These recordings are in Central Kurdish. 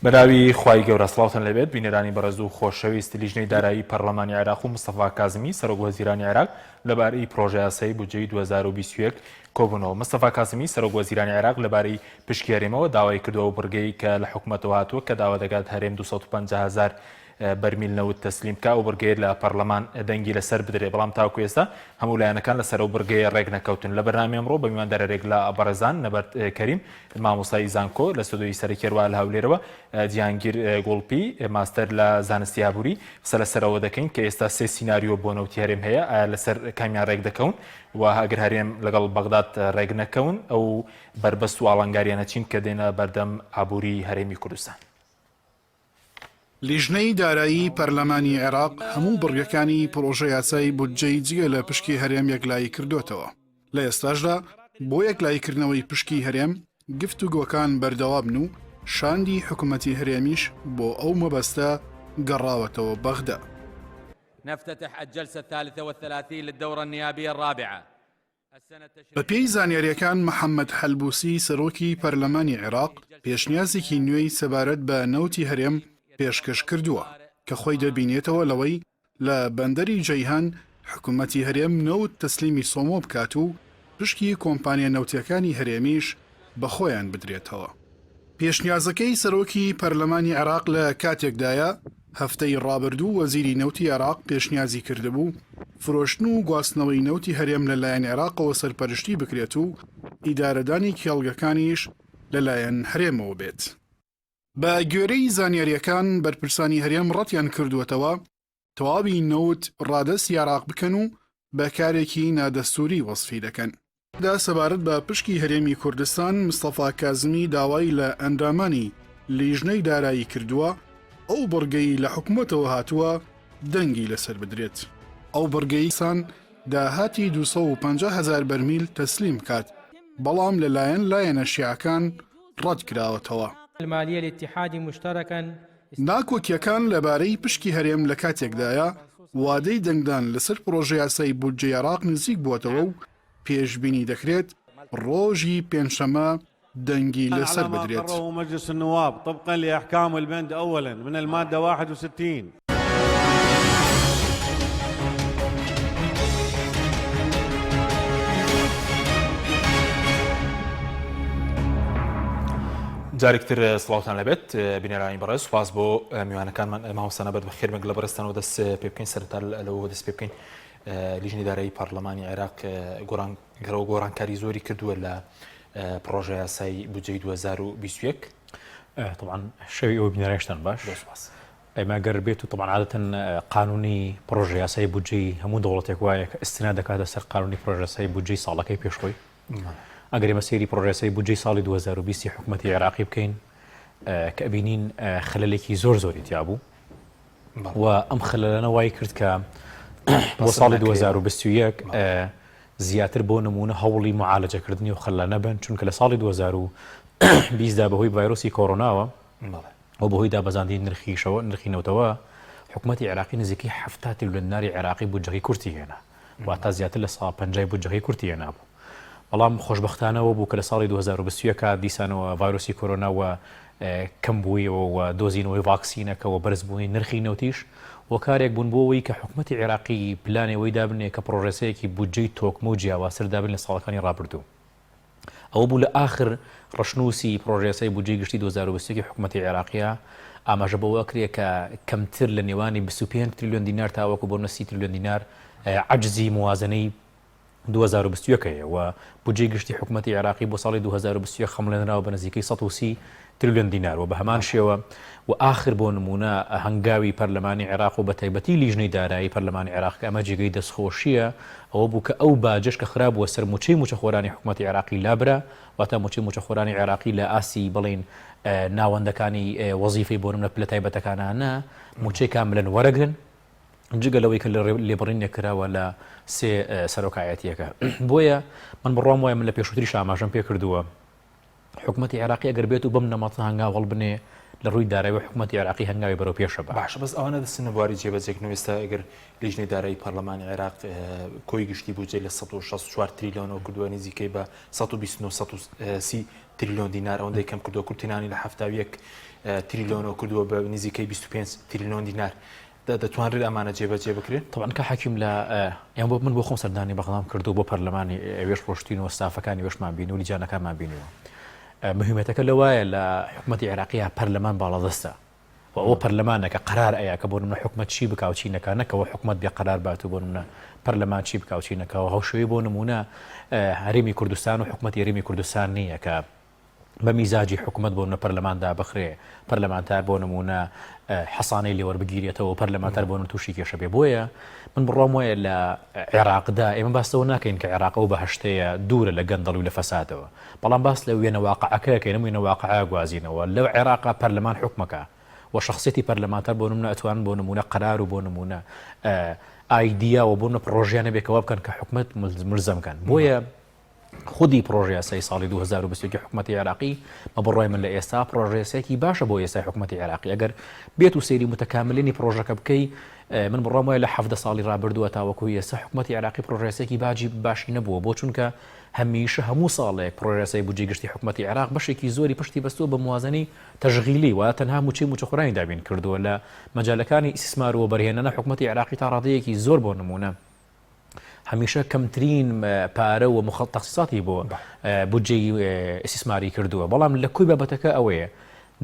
بەراوی خوای گەورە سڵاوتان لەبێت بینەرانی بەڕێز و خۆشەویست لیژنەی دارایی پەرلەمانی عێراق و مستەفا کازمی سەرۆک وەزیرانی عێراق لەبارەی پرۆژە یاسایی بودجەی 2021 کۆبوونەوە. مستەفا کازمی سەرۆک وەزیرانی عێراق لەبارەی پشکی هەرێمەوە داوای کردووە و بڕگەی کە لە حکوومەتەوە هاتووە کە داوا دەکات هەرێم 250,000 بەرمیل نەوت تەسلیم کا و بڕگەیە لە پەرلەمان دەنگی لەسەر بدرێ، بەڵام تاکو ئێستا هەموو لایەنەکان لەسەر ئەو بڕگەیە ڕێک نەکەوتن. لە بەرنامەی ئەمڕۆ بە میواندارێک لە بەڕێزان نەبەرد کەریم مامۆستای زانکۆ لە ستودیۆی سەرکێڕوا لە هەولێرەوە، جیهانگیر گوڵپی ماستەر لە زانستی ئابووری قسە لەسەرەوە دەکەین کە ئێستا سێ سیناریۆ بۆ نەوتی هەرێم هەیە، ئایا لەسەر کامیان ڕێک دەکەون و ئەگەر هەرێم لەگەڵ بەغداد ڕێک نەکەون ئەو بربەست و ئاڵنگاریانە چین کە دێنە بەردەم ئابووری هەرێمی کوردستان. لیژنەی دارایی پەرلەمانی عێراق هەموو بڕگەکانی پرۆژە یاسای بودجەی جگە لە پشکی هەرێم یەکلایی کردوتەوە. لە ئێستاشدا بۆ یەکلاییکردنەوەی پشکی هەرێم گفتوگۆکان بەردەوابن و شاندی حکوومەتی هەرێمیش بۆ ئەو مەبەستە گەڕاوەتەوە بەغدا. نفتتح الجلسة الثالثة والثلاثين للدورة النيابية الرابعة. بەپێی زانیاریەکان محەممەد حەلبوسی سەرۆکی پەرلەمانی عێراق پێشنیازێکی نوێی سەبارەت بە نەوتی هەرێم پێشکەش کردووە کە خۆی دەبینێتەوە لەوەی لە بەندەری جەیهان حکوومەتی هەرێم نەوت تەسلیمی سۆمۆ بکات و پشکی کۆمپانیا نەوتیەکانی هەرێمیش بە خۆیان بدرێتەوە. پێشنیازەکەی سەرۆکی پەرلەمانی عێراق لە کاتێکدایە هەفتەی ڕابردوو وەزیری نەوتی عێراق پێشنیازی کردبوو فرۆشتن و گواستنەوەی نەوتی هەرێم لەلایەن عێراقەوە سەرپەرشتی بکرێت و ئیدارەدانی کێڵگەکانیش لەلایەن هەرێمەوە بێت. بە گوێرەی زانیاریەکان بەرپرسانی هەرێم ڕەتیان کردووەتەوە تەواوی نەوت ڕادەستی عێراق بکەن و بەکارێکی نادەستوری وەسفی دەکەن. دا سەبارەت بە پشکی هەرێمی کوردستان مستەفا کازمی داوای لە ئەندامانی لیژنەی دارایی کردووە ئەو بڕگەی لە حکوومەتەوە هاتووە دەنگی لەسەر بدرێت. ئەو بڕگەی سان داهاتی 250,000 بەرمیل تەسلیم کات، بەڵام لەلایەن لایەنە شیعەکان ڕەت کراوەتەوە. ناکۆکیەکان لەبارەی پشکی هەرێم لە کاتێکدایە وادەی دەنگدان لەسەر پرۆژە یاسای بودجەی عێراق نزیک بووەتەوە و پێشبینی دەکرێت ڕۆژی پێنجشەمە دەنگی لەسەر بدرێت. مجلس النواب طبقا لأحكام البند أولا من المادة 61. جارێکتر سڵاوتان لەبێت بینەرانی بەڕێز، سوپاس بۆ میوانەکانمان مامۆستا نەبەرد بە خێرمێک لە بەڕێستانەوە دەست پێ بکەین سەرەتا لەوە دەست پێ بکەین. لیژنەی دارایی پەرلەمانی عێراق گۆڕانکاری زۆری کردووە لە پرۆژە یاسای بودجەی 2021. طبعا شەوی ئەوە بینەرانیشتان باش. ئەمە گەر بێت و طبعا عادەتەن قانونی پرۆژە یاسای بودجەی هەموو دەوڵەتێک وایە کە ئستنا دەکاتە سەر قانونی پرۆژە یاسای بودجەی ساڵەکەی پێشخۆی. ئەگەر ئێمە سەیری پرۆژە یاسای بودجەی ساڵی 2020 حکوومەتی عێراقی بکەین کە ئەبینین خەلەلێکی زۆری تیا بوو و ئەم خەلەلانە وای کرد کە بۆ ساڵی 2021 زیاتر بۆ نمونە هەوڵی معالەجەکردنی و خەلە نەبن، چونکە لە ساڵی 2020دا بەهۆی ڤایرۆسی کۆڕۆناوە و بەهۆی دابەزاندنی نرخی نەوتەوە حکوومەتی عێراقی نزیکی 70 تریلیۆن دیناری عێراقی بودجەکەی کورتی هێنا، واتە زیاتر لە 150 بودجەکەی کورتی هێنا بوو. بەڵام خۆشبەختانەوە بوو کە لە ساڵی 2021 دیسانەوە ڤایرۆسی کۆڕۆناوە کەم بوویەوە و دۆزینەوەی ڤاکسینەکەەوە بەرز بووی نرخی نەوتیش و کارێک بوون بۆەوەی کە حکوومەتی عێراقی پلانەوەی دابنێ کە پرۆژەسەیەکی بودجەی تۆکمە و جیاوازتر دابن لە ساڵەکانی ڕابردوو. ئەوە بوو لە ئاخر ڕەشنووسی پرۆژەسەی بودجەی گشتی 2020 حکوومەتی عێراقیە ئاماژە بەوە کرێ کە کەمتر لە نێوانی 25 تریلیۆن دینار تاوەکو بۆ 30 تریلیۆن دینار عەجزی موازنەی 2021 و بودجەی گشتی حکوومەتی عێراقی بۆ ساڵی 2021 خەمڵێنراوە بە نزیکەی 130 تریلیۆن دینار و بە هەمان شێوە و آخر بۆ نمونە هەنگاوی پەرلەمانی عێراق و بە تایبەتی لیژنەی دارایی پەرلەمانی عێراق کە ئەمە جێگەی دەستخۆشیە ئەوە بوو کە ئەو باجەش کە خراپبووە سەر موچەی موچەخۆرانی حکوومەتی عێراقی لابرا، واتە موچەی موچەخۆرانی عێراقی لە ئاسی بڵین ناوەندەکانی وەزیفەی بۆ نمونە پلە تایبەتەکانانە موچەی کاملەن وەرەگرن جگە لەوەی کە لێبڕینێ کراوە لە سێ سەرۆکایەتیەکە. بۆیە من بڕوام وایە من لە پێشووتریش ئاماژەم پێ کردووە حکوومەتی عێراقی ئەگەر بێت و بەم نەمەتە هەنگاوەڵ بنێ لە ڕووی دارایی حکوومەتی عێراقی هەنگاوی بەرەو پێشە بە باش بەس ئەوانە دەستنە بواری جێبەجێکردنەوە ئێستا ئەگەر لیژنەی دارایی پەرلەمانی عێراق کۆی گشتی بوجێ لە 164 تریلیۆنەوە کردووە نزیکەی بە 129 تریلیۆن دینار ئەوەندەی کەم کردووە کورتینانی لە 71 تریلیۆنەوە کردووە بە نزیکەی 25 تریلیۆن دینار دەتوانرێت ئەمانە جێبەجێ بکرێت طبعا کە حەکیم لە یان بۆ من بۆ خۆم سەردانی بەغڵام کردو بۆ پەرلەمانی وێش ڕۆشتینەوە ستافەکانی وێشمان بین و لیجانەکانمان بینەوە مهمەتەکە لەوایە لە حکوومەتی عێراقیە پەرلەمان باڵەدەستە و ئەوە پەرلەمانەکە قرار ئەیە کە بۆ نمونە حکوومەت چی بکاو چی نەکا نەکەوە حکوومەت بێ قرار بات و بۆ نمونە پەرلەمان چی بکاو چی نەکەوە هەوشەوەی بۆ نمونە هەرێمی کوردستان و حکوومەتی هەرێمی کوردستان نییە کە بە میزاجی حکوومەت بۆ نمونە پەرلەماندا بخرێ پەرلەمانتار بۆ نمونە حەسانەی لێوەربگیرێتەوە پەرلەمانتار بۆ تووشی کێشە بێ بۆیە من بڕۆم وایە لە عێراقدا ئێمە باستەوە ناکەین کە عێراق و بەهشتەیە دوورە لە گەندەڵ و لە فەسادەوە بەڵام باس لە وێنە واقعەکەکەین وێنە واقعە گوازینەوە لەو عێراقا پەرلەمان حکومەکە و شخصیەتی پەرلەمانتار بۆ نمونە ئەتوان بۆ نمونە قرار و بۆ نمونە ئایدیا و بۆ نمونە پرۆژیانە بێکەوە بکەن کە حکومەت ملزەمکەن بۆیە خودی پرۆژه یاسایی ساڵی 2020 حکوومەتی عێراقی بە بڕای من لە ئێستا پرۆژه یاسایەکی باشە بۆ ئێستای حکوومەتی عێراقی ئەگەر بێت و سەیری متەکاملینی پرۆژەکە بکەی من بڕام وایە لە 17 ساڵی ڕابردووە تاوەکو ئێستا حکوومەتی عێراقی پرۆژه یاسایەکی باشی نەبووە بۆ چونکە هەمیشە هەموو ساڵێک پرۆژه یاسایی بودجێ گشتی حکوومەتی عێراق بەشێکی زۆری پشتی بەستووە بە موازنەی تەشغیلی و تەنها موچەخۆرانی دابین کردووە لە مەجالەکانی ئیسیسمار و بەرهێنانە حکوومەتی عێراقی تا ڕادەیەکی زۆر بۆ نمونە هەمیشە کەمترین پارە و تەخسیساتی بۆ بودجێی ئیسیسماری کردووە بەڵام لە کوی بابەتەکە ئەوەیە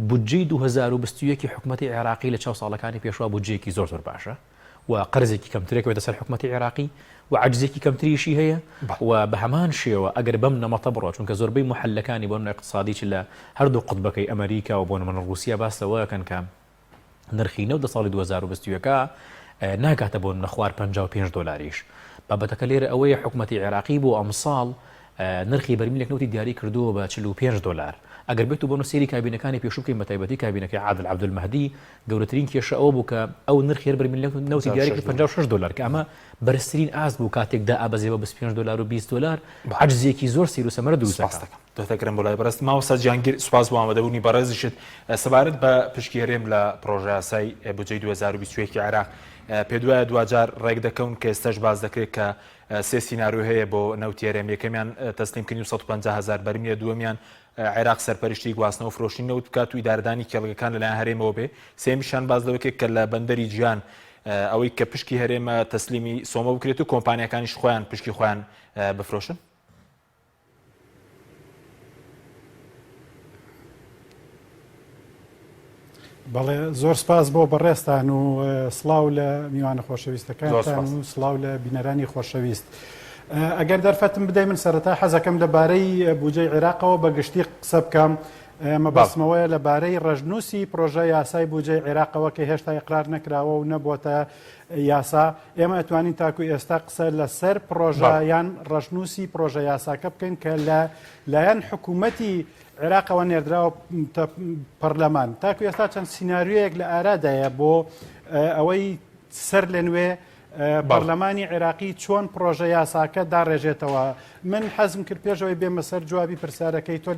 بودجێی 2021 حکوومەتی عێراقی لە چاو ساڵەکانی پێشوا بودجێکی زۆر باشە و قەرزێکی کەمترێکەوە سەر حکوومەتی عێراقی و عجزێکی کەمتریشی هەیە و بە هەمان شێوە ئەگەر بەم نەمەتە بڕۆ چونکە زۆربەی محلەکانی بۆ اقتصادیی لە هەردوو قوتبەکەی ئەمریکا و بۆ نمونە رووسیا باسەوەکەن کە نرخی نەوت لە ساڵی 2021 ناکاتە بۆ نەخوار 55 دلاریش بابەتەکە لێرە ئەوەیە حکوومەتی عێراقی بۆ ئەم ساڵ نرخی بەرمیلێک نوتی دیاری کردووە بە 45 دلار ئەگەر بێت و بۆ سێری کابینەکانی پێشوو بکەین بە تایبەتی کابینەکەی عادل عەبدولمەهدی گەورەترین کێشە ئەوە بوو کە ئەو نرخی بەرمیلێک نوتی دیاری کرد 56 دلار کە ئەمە بەرزترین ئاست بوو کاتێکدا ئابەزێ بە 25 دلار و 20 دلار عجزێکی زۆر سیر و سەمەرە دروست دەکات دەتەکرم بۆ لای بەڕست ماوەستا جیهانگیر سوپاس بۆ ئامادەبوونی بەڕێزیشت سەبارەت بە پشتگیرێم لە پرۆژە یاسای بودجەی 2021 عێراق پێ دوایە دوجار ڕێک دەکەون کە ئێستاش باز دەکرێت کە سێ سیناریۆ هەیە بۆ نەوتێرێم یەکەمیان تەسلیمکردنی 150,000 بەرمیلە دووەمیان عێراق سەرپەرشتی گواستنەوە فرۆشتنی نەوت بکات و ئیدارەدانی کێڵگەکان لەلایەن هەرێمەوە بێ سێمیشان باز لەوەکێک کە لە بەندەری گیان ئەوەی کە پشکی هەرێمە تەسلیمی سۆمە بکرێت و کۆمپانیەکانیش خۆیان پشکی خۆیان بفرۆشن بەڵێ زۆر سپاس بۆ بەڕێستان و سڵاو لە میوانە خۆشەویستەکانتان و سڵاو لە بینەرانی خۆشەویست. ئەگەر دەرفەتم بدەی من سەرەتا حەزەکەم لەبارەی بودجەی عێراقەوە بە گشتی قسە بکەم مەبەستمەوەیە لەبارەی ڕژنووسی پرۆژە یاسای بودجەی عێراقەوە کە هێشتا ئیقرار نەکراوە و نەبووەتە یاسا ئێمە ئەتوانین تاکو ئێستا قسە لەسەر پرۆژە یان ڕژنووسی پرۆژە یاساکە بکەین کە لایەن حکوومەتی عێراقەوە نێردراوە پەرلەمان تاکو ئێستا چەند سیناریۆیەک لە ئارادایە بۆ ئەوەی سەر لە نوێ پەرلەمانی عێراقی چۆن پرۆژە یاساکە داڕێژێتەوە من حەزم کرد پێشەوەی بێمە سەر جوابی پرسیارەکەی تۆ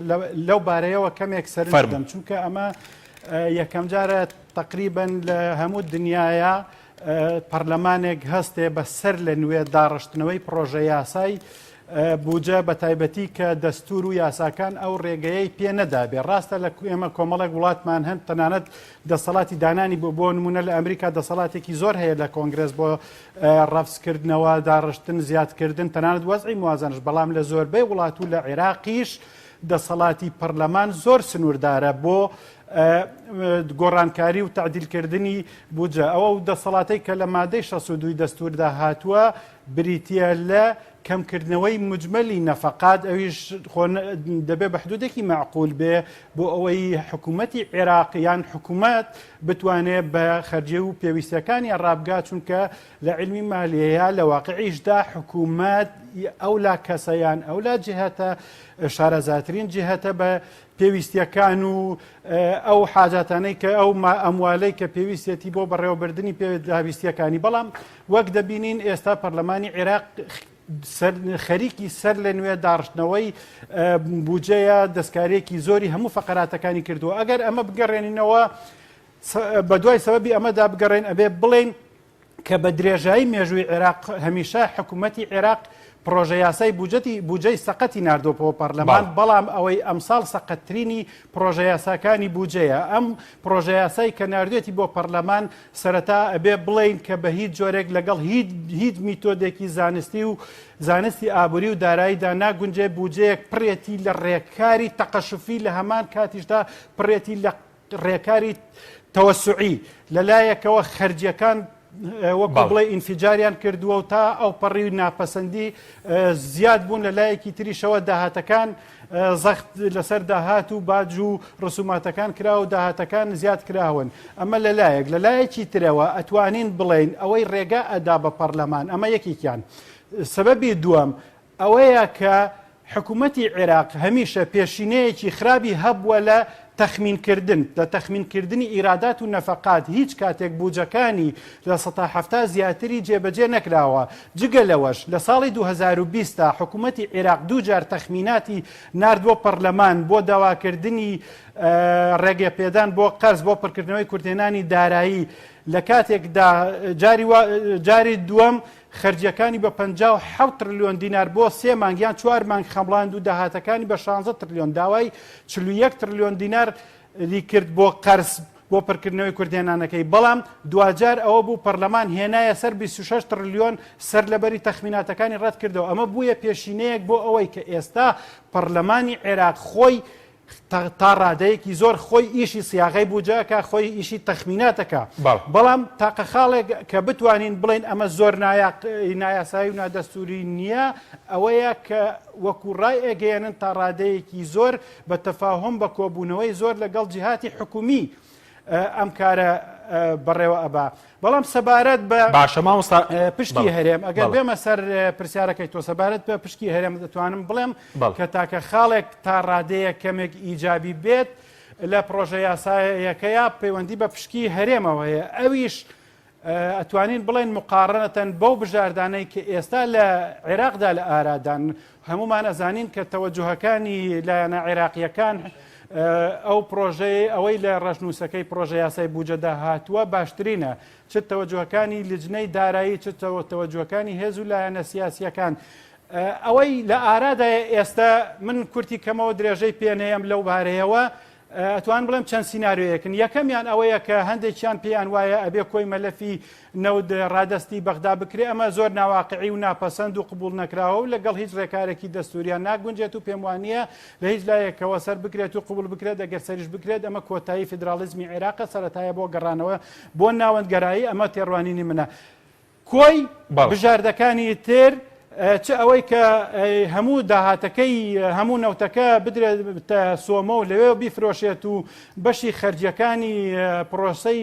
لەو بارەیەوە کەمێک سەردەم چونکە ئەمە یەکەم جارە تقریبەن لە هەموو دنیاە پەرلەمانێک هەستێ بە سەر لە نوێ داڕشتنەوەی پرۆژە یاسای بودجە بە تایبەتی کە دەستور و یاساکان ئەو ڕێگەیەی پێ نەدابێ ڕاستە لە ئێمە کۆمەڵێک وڵاتمان هەن تەنانەت دەسەڵاتی دانانی بۆ نمونە لە ئەمریکا دەسەڵاتێکی زۆر هەیە لە کۆنگرس بۆ ڕەفزکردنەوە داڕشتن زیادکردن تەنانەت وەزعی موازنش بەڵام لە زۆربەی وڵات و لە عێراقیش دەسەڵاتی پەرلەمان زۆر سنووردارە بۆ گۆڕانکاری و تعدیلکردنی بودجە ئەوە و دەسەڵاتەی کە لە مادەی 62 دەستوردا هاتووە بریتە لە کەمکردنەوەی مجمەلی نەفەقات ئەویش دەبێ بە حدودێکی معقول بێ بۆ ئەوەی حکوومەتی عێراقیان حکوومەت بتوانێت بە خەرجیە و پێویستەکانی ڕابگات چونکە لە علمی مالیەیە لە واقعیشدا حکوومەت ئەولا کەسەیان ئەولا جهەتە شارەزاترین جهەتە بە پێویستیەکان و ئەو حاجاتانەی کە ئەو ئەموالەی کە پێویستێتی بۆ بەڕێوەبردننی پێداویستیەکانی بەڵام وەک دەبینین ئێستا پەرلەمانی عێراق خەریکی سەر لە نوێ داڕشتنەوەی بودجەیە دەستکارێکی زۆری هەموو فەقەراتەکانی کردووە. ئەگەر ئەمە بگەڕێنینەوە بە دوای سەبەبی ئەمەدا بگەڕێن ئەبێ بڵێن کە بە درێژایی مێژووی عێراق هەمیشە حکوومەتی عێراق پرۆژە یاسای بودجەی سەقەتی ناردۆپەوە پەرلەمان، بەڵام ئەوەی ئەمساڵ سەقەتترینی پرۆژە یاساکانی بودجەیە. ئەم پرۆژە یاسای کە ناردوێتی بۆ پەرلەمان سەرەتا ئەبێ بڵین کە بە هیچ جۆرێک لەگەڵ هیچ میتۆدێکی زانستی و زانستی ئابووری و داراییدا ناگونجێ بودجەیەک پڕێتی لە ڕێکاری تەقەشوفی لە هەمان کاتیشدا پڕێتی لە ڕێکاری تەوەسوعی لەلایەکەوە خەرجیەکان وەکو بڵێ ئینفیجاریان کردووە و تا ئەو پەڕی ناپەسەندی زیاد بوون لە لایەکی تریشەوە داهاتەکان زەخت لەسەر داهات و باج و ڕسوماتەکان کرا و داهاتەکان زیاد کراون. ئەمە لەلایەک لەلایەکی ترەوە ئەتوانین بڵێن ئەوەی ڕێگا ئەدا بە پەرلەمان، ئەمە یەکێکیان. سبەبی دووەم ئەوەیە کە حکوومەتی عێراق هەمیشە پێشینەیەکی خراپی هەبووە لە تەخمینکردن، لە تەخمینکردنی ئیرادات و نەفەقات. هیچ کاتێک بودجەکانی لە ١٧ زیاتری جێبەجێ نەکراوە. جگە لەوەش لە ساڵی 2020 حکوومەتی عێراق دووجار تەخمیناتی ناردووە پەرلەمان بۆ داواکردنی ڕێگەپێدان بۆ قەرز بۆ پڕکردنەوەی کورتێنانی دارایی. لە کاتێکدا جاری دووەم خەرجیەکانی بە 57 تریلیۆن دینار بۆ 3 مانگیان 4 مانگ خەمڵاند و داهاتەکانی بە 16 تریلیۆن داوای 41 تریلیۆن دینار کرد بۆ قەرز بۆ پڕکردنەوەی کوردێنانەکەی. بەڵام دوجار ئەوە بوو پەرلەمان هێنایە سەر 26 تریلیۆن سەر لەبەری تەخمیناتەکانی ڕەت کردەوە. ئەمە بوویە پێشینەیەک بۆ ئەوەی کە ئێستا پەرلەمانی عێراق خۆی تا ڕادەیەکی زۆر خۆی ئیشی سیاغی بودجەکە، خۆی ئیشی تەخمیناتەکە. بەڵام تاقە خاڵێک کە بتوانین بڵین ئەمە زۆر نایاسایی و نادەستوری نییە، ئەوەیە کە وەکو ڕای ئەگەیەنن تا ڕادەیەکی زۆر بە تەفاهم بە کۆبوونەوەی زۆر لەگەڵ جیهاتی حکومی ئەم کارە بەڕێوە ئەبا. بەڵام سەبارەت بە پشتی هەرێم ئەگەر بێمە سەر پرسیارەکەی تۆ سەبارەت بە پشتی هەرێم دەتوانم بڵێم کە تاکە خاڵێک تا ڕادەیە کەمێک ئیجابی بێت لە پرۆژە یاسایەکەیە پەیوەندی بە پشکی هەرێمەوەیە. ئەویش ئەتوانین بڵێن مقارنەتەن بەو بژاردانەی کە ئێستا لە عێراقدا لە ئارادان هەمومان ئەزانین کە تەوەجوهەکانی لایەنە عێراقیەکان ئەو پرۆژەیە ئەوەی لە ڕەشنووسەکەی پرۆژە یاسای بودجەدا هاتووە باشترینە، چ تەوەجوهەکانی لجنەی دارایی چ تەوەجوهەکانی هێز و لایەنە سیاسیەکان. ئەوەی لە ئارادا ئێستا من کورتی کەمەوە درێژەی پێنەیەم لەو بارەیەوە ئەتوان بڵێم چەند سیناریۆیەکن. یەکەمیان ئەوەیە کە هەندێکیان پێیان وایە ئەبێ کۆی مەلەفی نەود ڕادستی بەغدا بکرێ. ئەمە زۆر ناواقعی و ناپەسەند و قبول نەکراوە و لەگەڵ هیچ ڕێکارێکی دەستوریان ناگونجێت و پێم وانە لە هیچ لایەکەوە سەر بکرێت و قبول بکرێت. ئەگەر سەریش بکرێت ئەمە کۆتایی فیدرالیزمی عێراق سەرەتایە بۆ گەڕانەوە بۆ ناوەندگەرایی. ئەمە تێڕوانینی منە. کۆی بژاردەکانی تر چ ئەوەی کە هەموو داهاتەکەی هەموو نەوتەکە بدرێت سۆمە و لەوێ بیفرۆشێت و بەشی خەرجیەکانی پرۆسەی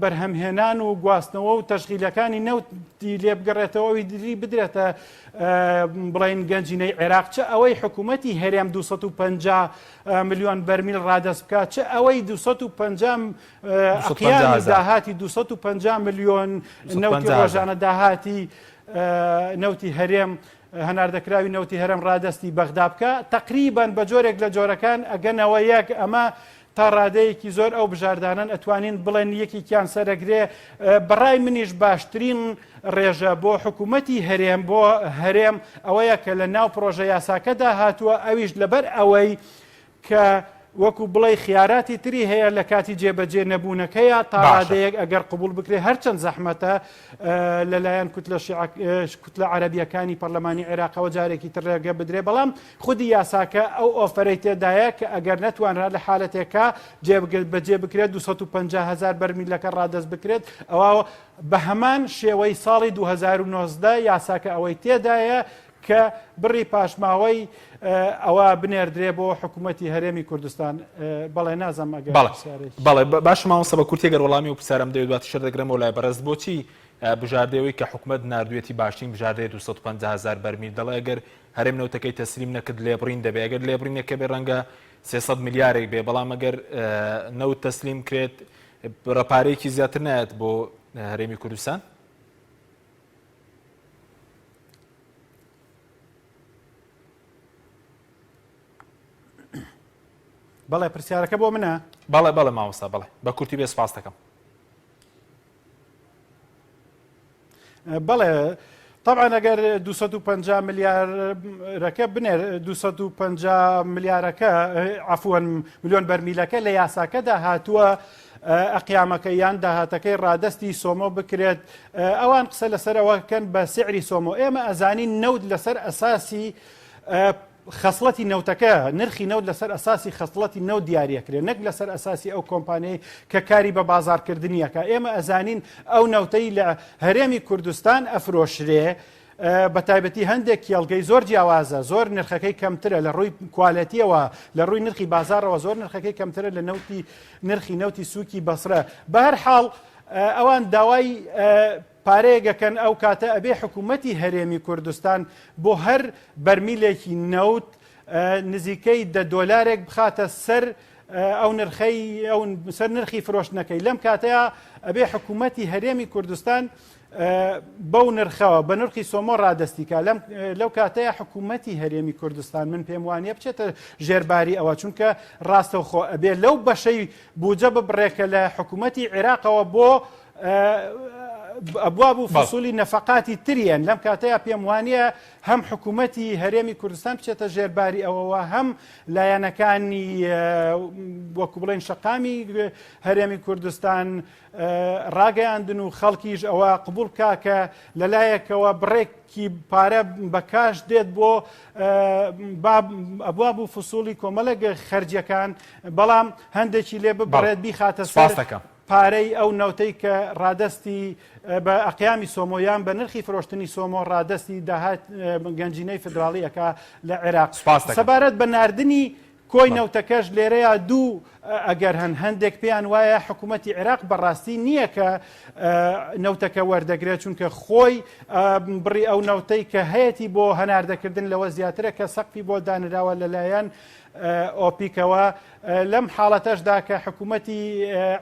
بەرهەمهێنان و گواستنەوە و تەشغیلەکانی نەوتی لێ بگەڕێتەوەی دیری بدرێتە بڵین گەنجینەی عێراق. چ ئەوەی حکوومەتی هەرێم 250 ملیۆن بەرمیل ڕادەست بکات، چ ئەوەی 250 ئەقیانی داهاتی 250 ملیۆن نەوتی ڕۆژانە داهاتی نەوتی هەرێم هەناردەکراوی نەوتی هەرم ڕادستی بەغدا بکە. تقریبان بە جۆرێک لە جۆرەکان ئەگەنەوە یەک ئەمە تا ڕادەیەکی زۆر ئەو بژاردانن ئەتوانین بڵێن یەکێکیان سەرەگرێ. بەڕای منیش باشترین ڕێژە بۆ حکوومەتی هەرێم بۆ هەرێم ئەوەیە کە لە ناو پرۆژە یاساکەدا هاتووە، ئەویش لەبەر ئەوەی کە وەکو بڵێ خیاراتی تری هەیە لە کاتی جێبەجێ نەبوونەکەیە تا ڕادەیەک ئەگەر قبول بکرێ هەرچەند زەحمەتە لەلایەن کوتلە عەرەبیەکانی پەرلەمانی عێراقەوە جارێکی تر ڕێگە بدرێ. بەڵام خودی یاساکە ئەو ئۆفەرەی تێدایە کە ئەگەر نەتوانرا لە حالەتێکە جێبەجێ بکرێت 250,000 بەرمیلەکە ڕادەست بکرێت. ئەوە بە هەمان شێوەی ساڵی 2019 یاساکە ئەوەی تێدایە کە بڕی پاشماوەی ئەوە بنێردرێ بۆ حکوومەتی هەرێمی کوردستان. بەڵێ نازەم ئەگەر بەڵێ باش ماوەسە بە کورتی گەر وەڵامی و پرسیارم دەوێت دوات شەر دەگرمەوە لای بەڕێز بۆچی بژاردەوەی کە حکوومەت ناردوێتی باشترین بژاردەیە 250,000 بەرمیل دەڵێ ئەگەر هەرێم نەوتەکەی تەسلیم نەکرد لێبڕین دەبێ، ئەگەر لێبڕینەکە بێ ڕەنگە 300 میلیارێک بێ، بەڵام ئەگەر نەوت تەسلیم کرێت ڕەپارەیەکی زیاتر نایەت بۆ هەرێمی کوردستان. بەڵێ پرسیارەکە بۆ منە بەڵێ مامۆستا بڵێ بە کورتی بێ سپاس دەکەم. بەڵێ طبعا ئەگەر 250 ملیارەکە بنێر 250 ملیارەکە عفوان ملیۆن بەرمیلەکە لە یاساکەدا هاتووە ئەقیامەکە یان داهاتەکەی ڕادستی سۆمۆ بکرێت ئەوان قسە لەسەرەوەکەن بە سعری سۆمۆ ئێمە ئەزانین نەوت لەسەر ئەساسی خەسڵەتی نەوتەکە نرخی نەوت لەسەر ئەساسی خەسڵەتی نەوت دیارەکرێت نەک لەسەر ئەساسی ئەو کۆمپانیای کە کاری بە بازارکردنیەکە ئێمە ئەزانین ئەو نەوتەی لە هەرێمی کوردستان ئەفرۆشرێ بە تایبەتی هەندێک کێڵگەی زۆر جیاوازە زۆر نرخەکەی کەمترە لە ڕووی کوالەتیەوە لە ڕووی نرخی بازارەوە زۆر نرخەکەی کەمترە لە نرخی نەوتی سووکی بەسرە بە هەر حاڵ ئەوان داوای پارەیەگەکەن ئەو کاتە ئەبێ حکوومەتی هەرێمی کوردستان بۆ هەر بەرمیلێکی نەوت نزیکەی $10 بخاتە سەر ئەو نرخەی ئەو سەر نرخی فرۆشتنەکەی لەم کاتەیە ئەبێ حکوومەتی هەرێمی کوردستان بەو نرخەوە بە نرخی سۆمۆ ڕادەستیکە لەو کاتەیە حکوومەتی هەرێمی کوردستان من پێم وانە بچێتە ژێرباری ئەوە چونکە ڕاستەوخۆ ئەبێ لەو بەشەی بوجە ببڕێکە لە حکوومەتی عێراقەوە بۆ ئەبواب و فسوولی نەفقاتی تریان لەم کاتەیە پێم وانە هەم حکوومەتی هەرێمی کوردستان بچێتە ژێرباری ئەوەوە هەم لایەنەکانی وەکو بڵێن شەقامی هەرێمی کوردستان ڕاگەیاندن و خەڵکیش ئەوە قبول بکا کە لەلایەکەوە بڕێکی پارە بەکاش دێت بۆ ئەبواب و فسوولی کۆمەڵە خەرجیەکان بەڵام هەندێکی لێ ببڕێت بیخاتە سەر پارەی ئەو نەوتەی کە ڕادستی بە ئەقیامی سۆمۆیان بە نرخی فرۆشتنی سۆمۆ ڕادستی داهات گەنجینەی فدراڵیەکە لە عێراق سەبارەت بە ناردنی کۆی نەوتەکەش لێرەیە دوو ئەگەر هەندێک پێیان وایە حکوومەتی عێراق بەڕاستی نییە کە نەوتەکە وەردەگرێت چونکە خۆی بڕی ئەو نەوتەی کە هەیەی بۆ هەناردەکردن لەوە زیاترە کە سەقفی بۆ دانراوە لەلایەن ئۆپیکەوە لەم حاڵەتەشدا کە حکوومەتی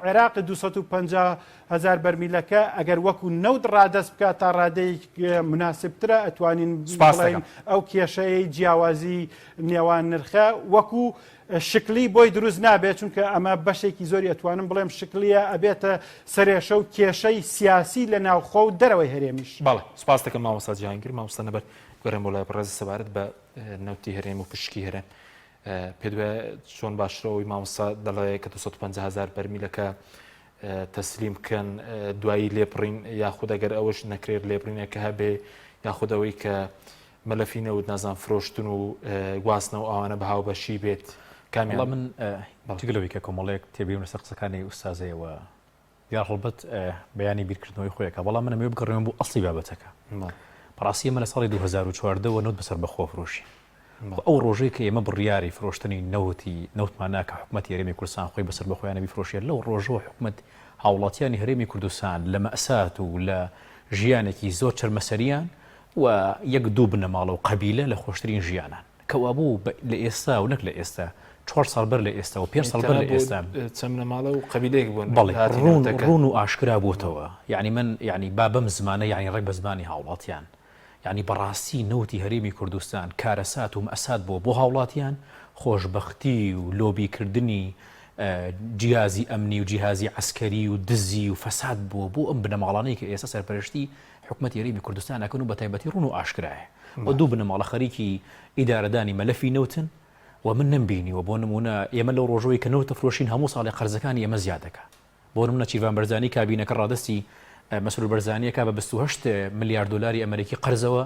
عێراق 250,000 بەرمیلەکە ئەگەر وەکو نەوت ڕادەست بکات تا ڕادەیەک مناسبترە ئەتوانین بڵێن ئەو کێشەیە جیاوازی نێوان نرخە وەکو شکلی بۆی دروست نابێت چونکە ئەمە بەشێکی زۆری ئەتوانم بڵێم شکلیە ئەبێتە سەرێشە و کێشەی سیاسی لە ناوخۆ و دەرەوەی هەرێمیش. بەڵێ سپاس دەکەم مامۆستا جیهانگیر مامۆستا نەبەر گەڕێم بۆ لای بەڕێز سەبارەت بە نەوتی هەرێم و پشکی هەرێم پێ دوێ چۆن باشترەوەی مامۆستا دەڵێ کە 250,000 بەرمیلەکە تەسلیم بکەن دوایی لێپڕین یاخود ئەگەر ئەوەش نەکرێت لێپڕینە کە هەبێ یاخود ئەوەی کە مەلەفی نەوت نازان فرۆشتن و گواستنەوە ئەوانە بەهاو بەشی بێت کامیان من تیگەلەوەی کە کۆمەڵەیەک تێبیون لەسەر قسەکانی ئوستازەیەوە یا ڕڵبەت بەیانی بیرکردنەوەی خۆیەکە بەڵام منە مێ بگەڕێم بۆ ئەسڵی بابەتەکە بەڕاستی ئێمە لە ساڵی 2014 نەوت بەسەر بەخۆ فرۆشی ئەو ڕۆژەی کە ئێمە بڕیاری فرۆشتنی نەوتمانە کە حکوومەتی هەرێمی کوردستان خۆی بەسەر بەخۆیانە بیفرۆشێت لەو ڕۆژەوە حکوومەت هاوڵاتیانی هەرێمی کوردستان لە مەئسات و لە ژیانێکی زۆر چەرمەسەریان و یەک دوو بنەماڵە و قەبیلە لە خۆشترین ژیانان کەوا بوو لە ئێستا و نەک لە ئێستا 4 ساڵ بەر لە ئێستا و 5 ساڵ بەر لە ئێستا چەند بنەماڵە و قەبیلەیەک بوون بەڵێ ڕوون و ئاشکرا بووتەوە یعنی من یعنی با بەم زمانە یعنی ڕێک بە زمانی هاوڵاتیان یعنی بەڕاستی نەوتی هەرێمی کوردستان کارەسات و مەئسات بۆ هاوڵاتیان خۆشبەختی و لۆبیکردنی جیهازی ئەمنی و جیهازی عسکەری و دزی و فەساد بۆ ئەم بنەماڵانەی کە ئێستا سەرپەرشتی حکوومەتی هەرێمی کوردستان ئەکەن و بە تایبەتی ڕوون و ئاشکرایە بۆ دوو بنەماڵە خەریکی ئیدارەدانی مەلەفی نەوتن و من نمبینیوە بۆ نمونە ئێمە لەو ڕۆژەوەی کە نەوتە فرۆشین هەموو ساڵی قەرزەکانی ئێمە زیادەکە بۆ نمونە چیروان بەرزانی کابینەکە ڕادستی مەسئول بەرزانیەکە بە 28 ملیار دلاری ئەمریکی قەرزەوە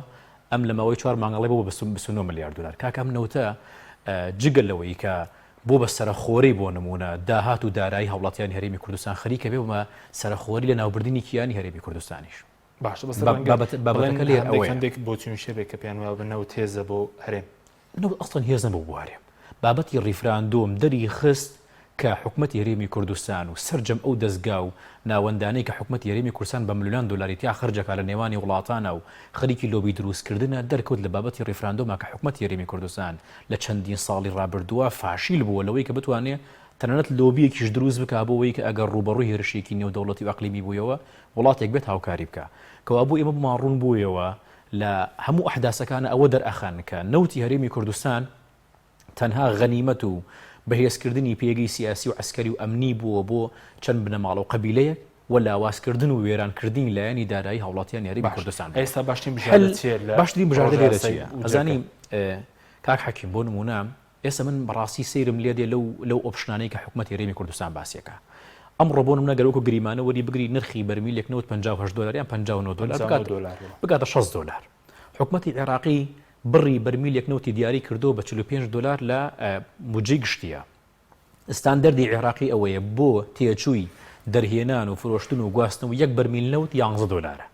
ئەم لەمەوەی 4 مانگەڵی بۆ 29 ملیار دلار کاکەم نەوتە جگەل لەوەی کە بۆ بە سەرخۆری بۆ نمونە داهات و دارایی هاوڵاتیانی هەرێمی کوردستان خەریکە بێ بمە سەرخۆری لە ناوبردنی کیانی هەرێمی کوردستانیش باش بابەتەکە لێر ئەوەیە هەندێک بۆچون شێبێک کە پێیان وایە بنەوت هێزە بۆ هەرێم نەوت ئەسڵەن هێز نەبوو بۆ هەرێم بابەتی ڕیفراندۆم دەری خست کە حکوومەتی هەرێمی کوردستان و سەرجەم ئەو دەستگا و ناوەندانەی کە حکوومەتی هەرێمی کوردستان بە ملیۆن دلاری تیا خەرجەکە لە نێوانی وڵاتانە و خەریکی لۆبی دروستکردنە دەرکەوت لە بابەتی ڕیفراندۆمە کە حکوومەتی هەرێمی کوردستان لە چەندین ساڵی ڕابردووە فاشیل بووە لەوەی کە بتوانێت تەنانەت لۆبیەکیش دروست بکە بۆەوەی کە ئەگەر ڕوبەڕووی هێرشێکی نێودەوڵەتی و ئەقلیمی بوویەوە وڵاتێک بێت هاوکاری بکە کەوا بوو ئێمە بماڕوون بوویەوە لە هەموو ئەحداسەکانە ئەوە دەرئەخەن کە نەوتی هەرێمی کوردستان تەنها غەنیمەت و بەهێزکردنی پێگەی سیاسی و عسکەری و ئەمنی بووە بۆ چەند بنەماڵ و قەبیلەیەک و لاوازکردن و وێرانکردنی لایەنی دارایی هاوڵاتیان یاریمی کوردستان. ئێستا باشترین بژاردە لێرە چییە؟ ئەزانیم کاک حەکیم بۆ نمونە ئێستا من بەڕاستی سەیرم لێ دێ لەو ئۆپشنانەی کە حکوومەت هێرێمی کوردستان باسیەکە. ئەمڕۆ بۆ نمونە گەرەوەکو گریمانە وەری بگری نرخی بەرمیلێک 58 دلار یان 59 دلار بگاتە 6 دلار. حکوومەتی عێراقی بڕی بەرمیلێک نەوتی دیاری کردو بە 45 دلار لە بودجەی گشتیە. ستاندەردی عێراقی ئەوەیە بۆ تێچووی دەرهێنان و فرۆشتن و گواستن و 1 بەرمیل نەوت 11 دلارە.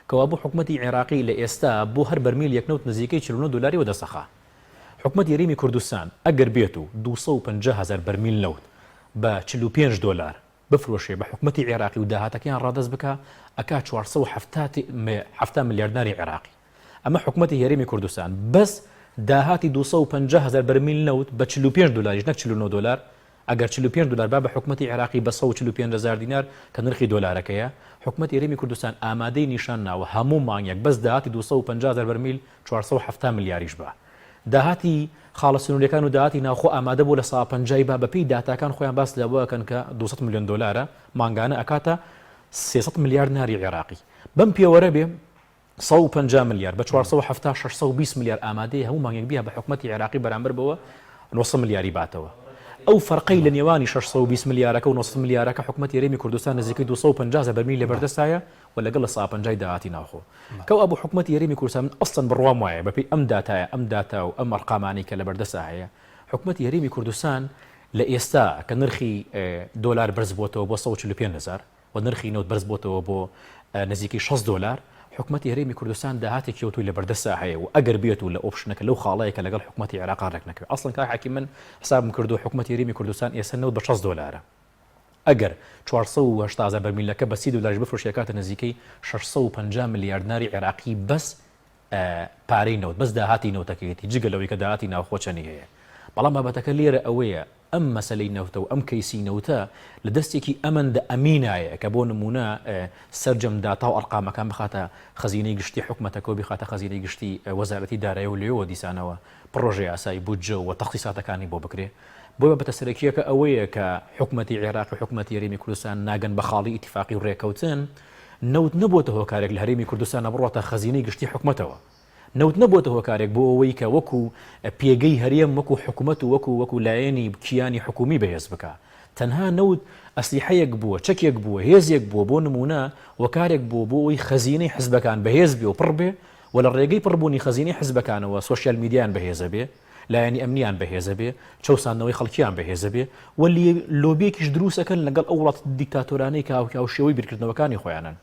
کەوا بۆ حکوومەتی عێراقی لە ئێستا بۆ هەر بەرمیل یەکنەوت نزیکەی 49 دلاری و دەسەخا. حکوومەت هێرێمی کوردستان ئەگەر بێت و 250,000 بەرمیل نەوت بە 45 دلار بفرۆشێ بە حکوومەتی عێراقی و داهاتەکەیان ڕادەست بکە ئەکا 470 میلیارداری عێراقی. ئەمە حکوومەتی هێرێمی کوردستان بەس داهاتی 250,000 بەرمیل نەوت بە 45 دلاریش نەک 49 دلار ئەگەر 45 دلار با بە حکوومەتی عێراقی بە 145,000 دینار کە نرخی دۆلارەکەیە حکوومەت هێرێمی کوردستان ئامادەی نیشان ناوە هەموو مانگێک بەس داهاتی 250,000 بەرمیل 470 میلیاریش بە. داهاتی خاڵە سنوورەکان و داهاتی ناوخۆ ئامادە بۆ لە سا 50 با بەپێی داتاکان خۆیان باس لەوەکەن کە 200 میلیۆن دلارە مانگانە ئەکاتە 300 میلیارد ناری عێراقی. بەم پێوەرە بێ 150 میلیارد بە 470 620 میلیارد ئامادەی هەموو مانگێک بیا بە حکوومەتی عێراقی بەرامبەر بەوە 900 میلیاری باتەوە. ئەو فەرقەی لە نێوانی 620 میلیارەکە و 900 میلیارەکە حکوومەت هێرێمی کوردستان نزیکەی 250 بەرمیل لەبەردەستایە و لەگەڵ لە 150 داهاتی ناوخۆ. کەو ئەبوو حکوومەتی هێرێمی کوردستان ئەسڵەن بڕوام وایە بەپێی ئەم داتایە ئەم داتا و ئەم ئەرقامانی کە لەبەردەستا هەیە حکوومەتی هێرێمی کوردستان لە ئێستا کە نرخی دۆلار بەرز بۆتەوە بۆ 145,000 و نرخی نەوت بەرز بۆتەوە بۆ نزیکەی 6 دلار حکوومەتی هێرێمی کوردستان داهاتێکی کەوتوی لەبەردەستا هەیە و ئەگەر بێت و لە ئۆپشنەکە لەو خاڵەیە کە لەگەڵ حکوومەتی عێراق ڕێک نەکەوێت. ئەسڵەن کاک حەکیم من حسابم کردو حکوومەتی هێرێمی کوردستان ئێستا نەوت بە 6 دلارە. ئەگەر 480 بەرمیلەکە بە 30 دلاریش بفرۆشێ کاتە نزیکەی 650 میلیارد ناری عێراقی بەس پارەی نەوت بەس داهاتی نەوتەکەیەتی جگە لەوەی کە داهاتی ناوخۆچەنی هەیە. بەڵام بابەتەکە لێرە ئەوەیە ئەم مەسەلەی نەوتە و ئەم کەیسی نەوتە لە دەستێکی ئەمەندە ئەمینایە کە بۆ نمونە سەرجەم داتا و ئەرقامەکان بخاتە خەزینەی گشتی حکوومەتەکە و بخاتە خەزینەی گشتی وەزارەتی دارایی و لێوە دیسانەوە پڕۆژەی ئاسایی بودجە و تەخسیساتەکانی بۆ بکرێ. بۆ بەبەتە سەرەکیەکە ئەوەیە کە حکوومەتی عێراق و حکوومەتی هێرێمی کوردستان ناگەن بە خاڵی ئیتیفاقی و ڕێکەوتن نەوت نەبووتە هۆکارێک لە هەرێمی کوردستان بڕاتە خەزینەی گشتی حکوومەتەوە. نەوت نەبووتە هۆکارێک بۆ ئەوەی کە وەکو پێگەی هەرێم وەکو حکوومەت و وەکو لایەنی کیانی حکومی بەهێز بکە. تەنها نەوت ئەسلیحەیەک بووە چەکێک بووە هێزێک بووە بۆ نمونە وەکارێک بوو بۆ ئەوەی خەزینەی حزبەکان بەهێز بێ و پڕ بێ و لە ڕێگەی پڕبوونی خەزینەی حزبەکانەوە سۆشیال میدیان بەهێزە بێ لایەنی ئەمنیان بەهێزە بێ چەساندنەوەی خەڵکیان بەهێزە بێ و لۆبیەکیش دروستەکەن لەگەڵ ئەو وڵات دیکتاتۆرانەی کە و شێوەی بیرکردنەوەکانی خۆیانن.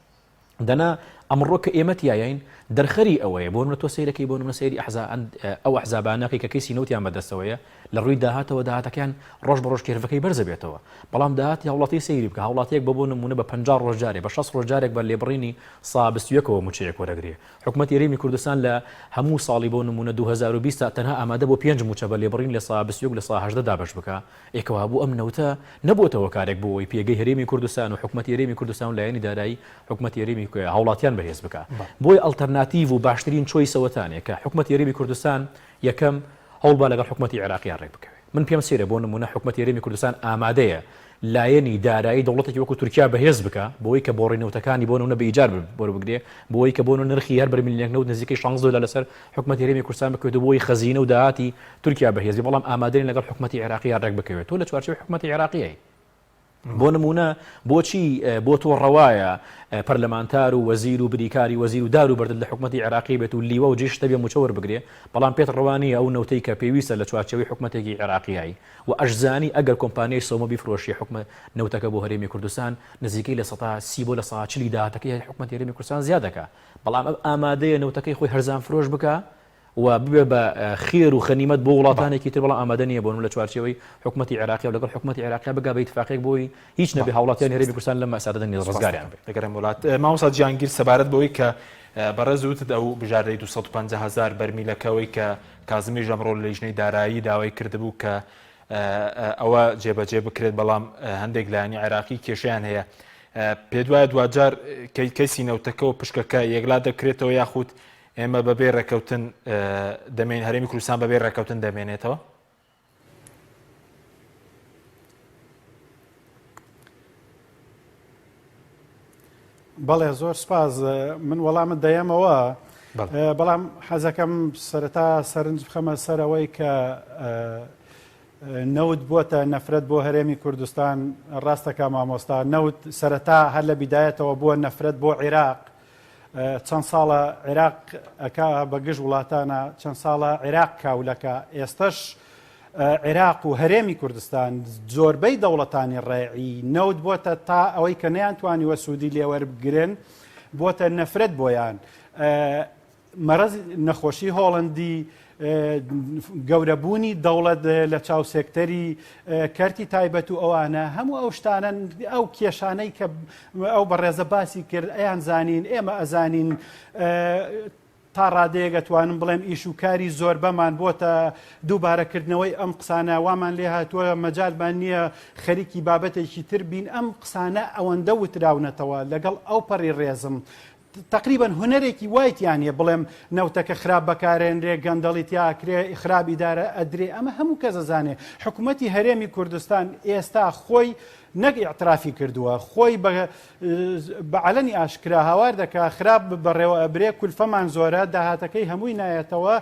دەنا ئەمڕۆ کە ئێمە تایین دەرخەری ئەوەیە بۆ نمونە تۆ سەیرەکەی بۆ نمونە سەیری ئەو ئەحزابانەکەی کە کەیسی نەوتیان بەدەستەوەیە لە ڕووی داهاتەوە داهاتەکان ڕۆژ بە ڕۆژ کێرفەکەی بەرزە بێتەوە. بەڵام داهاتی هەوڵاتی سەیری بکە هەوڵاتیەک بە بۆ نمونە بە 50 ڕۆژجارێک بە 6 ڕۆژجارێک بە لێبڕینی سا 21ەوە موچەیەک وەرەگرێ. حکوومەتی هێرێمی کوردستان لە هەموو ساڵی بۆ نمونە 2020 تا تەنها ئامادە بۆ 5 موچە بە لێبڕین لە سا 21 لە سا 18 دابش بکە. ئێکەوە بوو ئەم نەوتە نەبووتەوە کارێک بۆ ئەوەی پێگەی هەرێمی کوردستان و حکوومەتی هێرێمی کوردستان و لایەنی دارایی حکوومەتی هێرێمی هەوڵاتیان بەهێز بکە. بۆی ئەڵتەرناتیڤ و باشترین چۆیسەوەتانێک کە حکوومەتی هێرێمی کوردستان یەکەم هەوڵ با لەگەڵ حکوومەتی عێراقیان ڕێک بکەوێت. من پێم سێرە بۆ نمونە حکوومەتی هێرێمی کوردستان ئامادەیە لایەنی دارایی دەوڵەتێکی وەکو تورکیا بەهێز بکە بۆی کە بۆڕینەوتەکانی بۆ نمونە بە ئیجار بۆ بگرێ بۆی کە بۆ نرخی هەر بەرمیلێک نەوت نزیکەی 16 دلار لەسەر حکوومەتی هێرێمی کوردستان بکەوێت بۆی خەزینە و داهاتی تورکیا بەهێزی بەڵام ئامادەین لەگەڵ حکوومەتی عێراقیان ڕێک بکەوێت. تۆ لە چوارچێوەی حکوومەتی عێراقیە بۆ نمونە بۆچی بۆ تۆ ڕەوایە پەرلەمانتار و وەزیر و بریکاری وەزیر و دار و بەردن لە حکوومەتی عێراقی بێت و لیوە و جێشتە بێ موچەوە بگرێ بەڵام پێت ڕەوانی ئەو نەوتەی کە پێویستە لە چوارچێوەی حکوومەتێکی عێراقیایی و ئەشزانی ئەگەر کۆمپانیای سۆمە بیفرۆشی حکومە نەوتەکە بۆ هەرێمی کوردستان نزیکەی لە 130 بۆ لە 140 داهاتەکەی حکوومەتی هەرێمی کوردستان زیاد دەکا بەڵام ئامادەیە نەوتەکەی خۆی هەرزان فرۆش بکە و ببێ بە خێر و خەنیمەت بۆ وڵاتانێکی تر بەڵام ئامادە نییە بۆ لە چوارچێوەی حکوومەتی عێراقی و لەگەڵ حکوومەتی عێراقی بگا بە ئیتفاقێک بۆی هیچ نەبێ هاوڵاتیان هەرێمی کوردستان لەم مەسادەدا ڕزگاریان بێت. دەگەرم وڵات مامۆستا جیهانگیر سەبارەت بەوەی کە بەڕێز وتت ئەو بژاردەی 250,000 بەرمیلەکەوەی کە کازمی ژەمڕۆ لە لیژنەی دارایی داوای کردبوو کە ئەوە جێبەجێ بکرێت بەڵام هەندێک لایەنی عێراقی کێشیان هەیە. پێ وایە دوجار کەیسی نەوتەکە و پشکەکە یەکلا دەکرێتەوە یاخود ئێمە بەبێ ڕێکەوتن دەمێن هەرێمی کوردستان بەبێ ڕێکەوتن دەمێنێتەوە؟ بەڵێ زۆر سپاس من وەڵامت دەیەمەوە بەڵام حەزەکەم سەرەتا سەرنج بخەمە سەرەوەی کە نەوت بووەتە نەفرەت بۆ هەرێمی کوردستان ڕاستەکە مامۆستا نەوت سەرەتا هەر لە بیدایەتەوە بووە نەفرەت بۆ عێراق چەند ساڵە عێراق ئەکا بەگشت وڵاتانە چەند ساڵە عێراق کاولەکە ئێستش عێراق و هەرێمی کوردستان زۆربەی دەوڵەتانی ڕێعی نەوت بووەتە تا ئەوەی کە نەیانتوانی وە سوودی لێوەربگرن بووەتە نەفرەت بۆیان مەرەز نەخۆشی هۆڵندی گەورەبوونی دەوڵەت لە چاو سێکتەری کەرتی تایبەت و ئەوانە هەموو ئەو شتانە ئەو کێشانەی کە ئەو بەڕێزە باسی کرد ئەیان زانین ئێمە ئەزانین تا ڕادەیەگەتوانم بڵێم ئیش و کاری زۆر بەمان بۆتە دووبارەکردنەوەی ئەم قسانە وامان لێ هاتووە مەجالمان نییە خەریکی بابەتێکی تر بین ئەم قسانە ئەوەندە وتراونەتەوە لەگەڵ ئەو پەڕی ڕێزم تقریبا هوەرێکی وایتیانە بڵێم نەوتەکە خراپ بەکارێنرێ گەندەڵی تیاکرێ خراپ ئیدارە ئەدرێ ئەمە هەموو کەس ئەزانێ حکوومەتی هەرێمی کوردستان ئێستا خۆی نەک ئیعترافی کردووە خۆی بە عەلەنی ئاشکرا هاوار دەکا خراپ بەڕێوە ئەبرێ کولفەمان زۆرە داهاتەکەی هەمووی نایەتەوە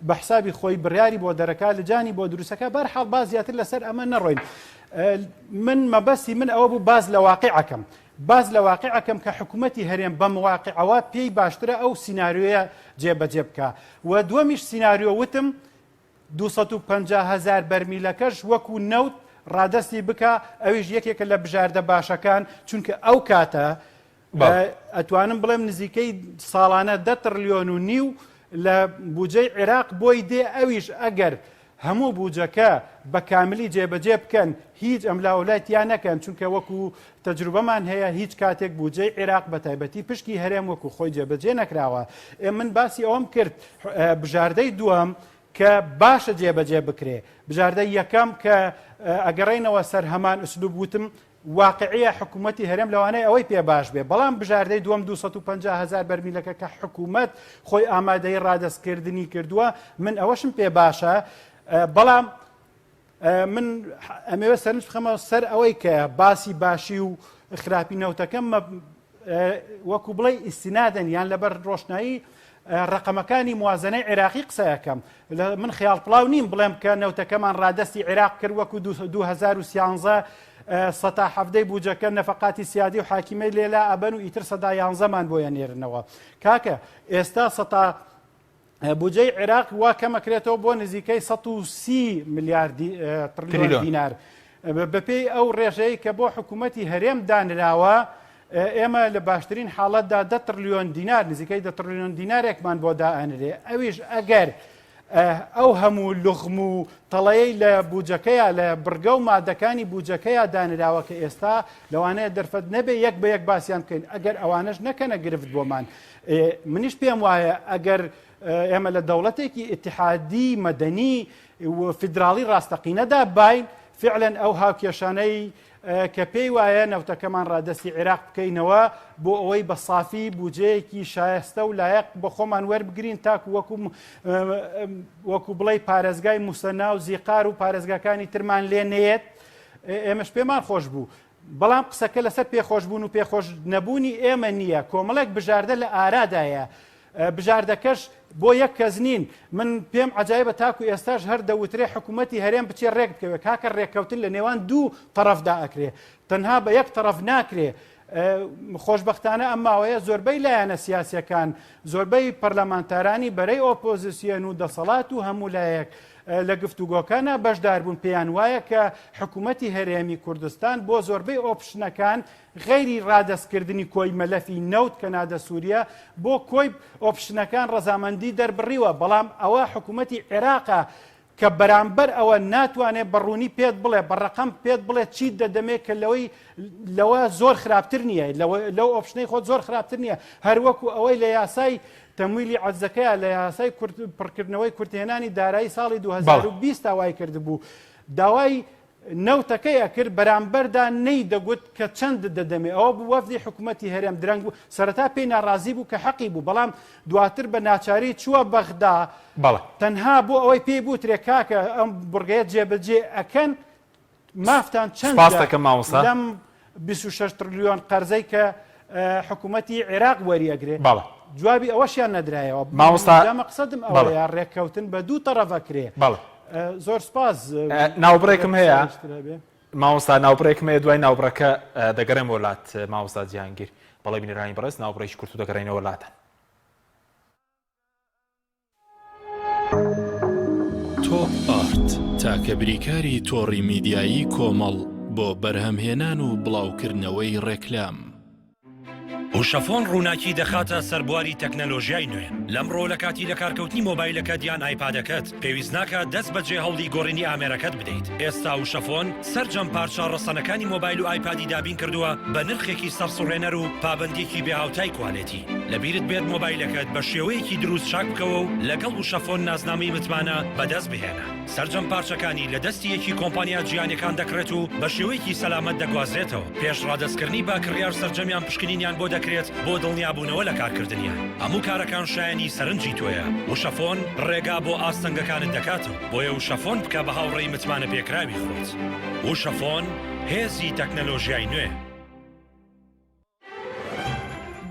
بە حسابی خۆی بڕیاری بۆ دەرەکا لە جانی بۆ دروستەکە بەرحاڵ باز زیاتر لەسەر ئەمە نەڕۆین من مەبەستی من ئەوە بوو باز لە واقعەکەم باز لە واقعەکەم کە حکوومەتی هەرێم بەم واقعەوە پێی باشترە ئەو سیناریۆیە جێبەجێ بکە و دووەمیش سیناریۆ وتم 250,000 بەرمیلەکەش وەکو نەوت ڕادەستی بکە ئەویش یەکێکە لە بژاردە باشەکان چونکە ئەو کاتە ئەتوانم بڵێم نزیکەی ساڵانە 10 تریلیۆن و نیو لە بودجەی عێراق بۆی دێ ئەویش ئەگەر هەموو بودجەکە بە کاملی جێبەجێ بکەن هیچ ئەملاوڵاتیان نەکەن چونکە وەکو تەجروبەمان هەیە هیچ کاتێک بودجەی عێراق بە تایبەتی پشکی هەرێم وەکو خۆی جێبەجێ نەکراوە من باسی ئەوم کرد بژاردەی دووەم کە باشە جێبەجێ بکرێ بژاردەی یەکەم کە ئەگەڕێنەوە سەر هەمان ئوسلوب وتم واقعیە حکوومەتی هەرێم لەوانەیە ئەوەی پێ باش بێ بەڵام بژاردەی دووەم 250,000 بەرمیلەکە کە حکوومەت خۆی ئامادەی ڕادەستکردنی کردووە من ئەوەشم پێ باشە بەڵام من ئەمەوە سەرنج بخەمەوە سەر ئەوەی کە باسی باشی و خراپی نەوتەکەم وەکو بڵێ ئیسینادەن یان لەبەر ڕۆشنایی ڕقەمەکانی موازنەی عێراقی قسەیەکەم من خیاڵ پڵاو نیم بڵێم کە نەوتەکەمان ڕادەستی عێراق کرد وەکو 2013 سەتا حەفدەی بودجەکە نەفەقاتی سیادی و حاکیمەی لێلا ئەبەن و ئیتر سەدا 11مان بۆیە نێرنەوە کاکە ئێستا سەتا بودجەی عێراق وا کەمەکرێتەوە بۆ نزیکەی 130 میلیارد تریلیۆن دینار بەپێی ئەو ڕێژەیە کە بۆ حکوومەتی هەرێم دانراوە ئێمە لە باشترین حاڵەتدا 10 تریلیۆن دینار نزیکەی 10 تریلیۆن دینارێکمان بۆ دائەنرێ ئەویش ئەگەر ئەو هەموو لوغم و تەڵەیەی لە بودجەکەیە لە بڕگە و مادەکانی بودجەکەیە دانراوە کە ئێستا لەوانەیە دەرفەت نەبێ یەک بە یەک باسییان بکەین ئەگەر ئەوانش نەکەنە گرفت بۆمان منیش پێم وایە ئەگەر ئێمە لە دەوڵەتێکی ئیتیحادی مەدەنی و فیدراڵی ڕاستەقینەدا باین فعلا ئەو هاوکێشانەی کە پێی وایە نەوتەکەمان ڕادەستی عێراق بکەینەوە بۆ ئەوەی بە سافی بودجەیەکی شایستە و لایەق بە خۆمان وەربگرین تاکو وەکو بڵێ پارێزگای موسەنا و زیقار و پارێزگاکانی ترمان لێ نێت ئێمەش پێمان خۆش بوو بەڵام قسەکە لەسەر پێخۆشبوون و پێخۆش نەبوونی ئێمە نییە کۆمەڵێک بژاردە لە ئارادایە بژاردەکەش بۆ یەک کەس نین من پێم عجایبە تاکو ئێستاش هەر دەوترێ حکوومەتی هەرێم بچێ ڕێک بکەوێت کاکە ڕێککەوتن لە نێوان دوو تەرەفدا ئەکرێ تەنها بە یەک تەرەف ناکرێ خۆشبەختانە ئەم ماوەیە زۆربەی لایەنە سیاسیەکان زۆربەی پەرلەمانتارانی بەرەی ئۆپۆزیسیۆن و دەسەڵات و هەموو لایەک لە گفتوگۆکانە بەشدار بوون پێیان وایە کە حکوومەتی هەرێمی کوردستان بۆ زۆربەی ئۆپشنەکان غەیری ڕادەستکردنی کۆی مەلەفی نەوت کە نادە سووریا بۆ کۆی ئۆپشنەکان ڕەزامەندی دەربڕیوە بەڵام ئەوە حکوومەتی عێراقە کە بەرامبەر ئەوە ناتوانێت بەڕوونی پێت بڵێ بەڕقەم پێت بڵێ چیت دەدەمێت کە لەوە زۆر خراپتر نییە لەو ئۆپشنەی خۆت زۆر خراپتر نییە هەروەکو ئەوەی لە یاسای تەمویلی عەزەکەیە لە یاسای پڕکردنەوەی کورتێنانی دارایی ساڵی 2020 داوای کردبوو داوای نەوتەکەیە کرد بەرامبەردا نەی دەگوت کە چەند دەدەمێ ئەوە بوو وەفدی حکوومەتی هەرێم درەنگ بوو سەرەتا پێی ناڕازی بوو کە حەقی بوو بەڵام دواتر بە ناچاری چووە بەغدا تەنها بۆ ئەوەی پێی بوو ترێکاکە ئەم بڕگەیە جێبەجێ ئەکەن مافتان چەند لەم 26 تریلیۆن قەرزەی کە حکوومەتی عێراق وەریەگرێ باڵە جوابی ئەوەشیان نەدرایەوە مامۆستا مەقسەدم ئەوەیە ڕێککەوتن بە دوو تەڕەفەکرێ باڵە زۆر سپاس ناوبڕێکم هەیە مامۆستا ناوبڕێکم هەیە دوای ناوبڕەکە دەگەڕێم وڵات مامۆستا جیهانگیر بەڵێ بینەرانی بەڕێز ناوبڕێکی کورت و دەگەڕێنەوە وڵاتان تۆپ ئارت تاکە بریکاری تۆڕی میدیایی کۆمەڵ بۆ بەرهەمهێنان و بڵاوکردنەوەی ڕێکلام وشەفۆن ڕووناکی دەخاتە سەربواری تەکنەلۆژیای نوێ لەمڕۆ لە کاتی لە کارکەوتنی مۆبایلەکەت یان ئایپادەکەت پێویست ناکات دەست بەجێ هەوڵی گۆڕینی ئامێرەکەت بدەیت ئێستا وشەفۆن سەرجەم پارچە ڕەسەنەکانی مۆبایل و ئایپادی دابین کردووە بە نرخێکی سەرسوڕێنەر و پابندێکی بێهاوتای کوالێتی لەبیرت بێت مۆبایلەکەت بە شێوەیەکی دروست چاک بکەوە و لەگەڵ وشەفۆن نازنامەی متمانە بەدەست بهێنە سەرجەم پارچەکانی لە دەستی یەکی کۆمپانیا جیهانیەکان دەکرێت و بە شێوەیەکی سەلامەت دەگوازرێتەوە پێش ڕادەستکردنی با کڕیار سەرجەمیان پشکنینیان بۆ دەکرێت بۆ دڵنیابوونەوە لە کارکردنیان هەموو کارەکان شایانی سەرنجی تۆیە وشەفۆن ڕێگا بۆ ئاستەنگەکانت دەکاتەوە بۆیە وشەفۆن بکە بە هاوڕێی متمانە پێکراوی خۆت وشەفۆن هێزی تەکنەلۆژیای نوێ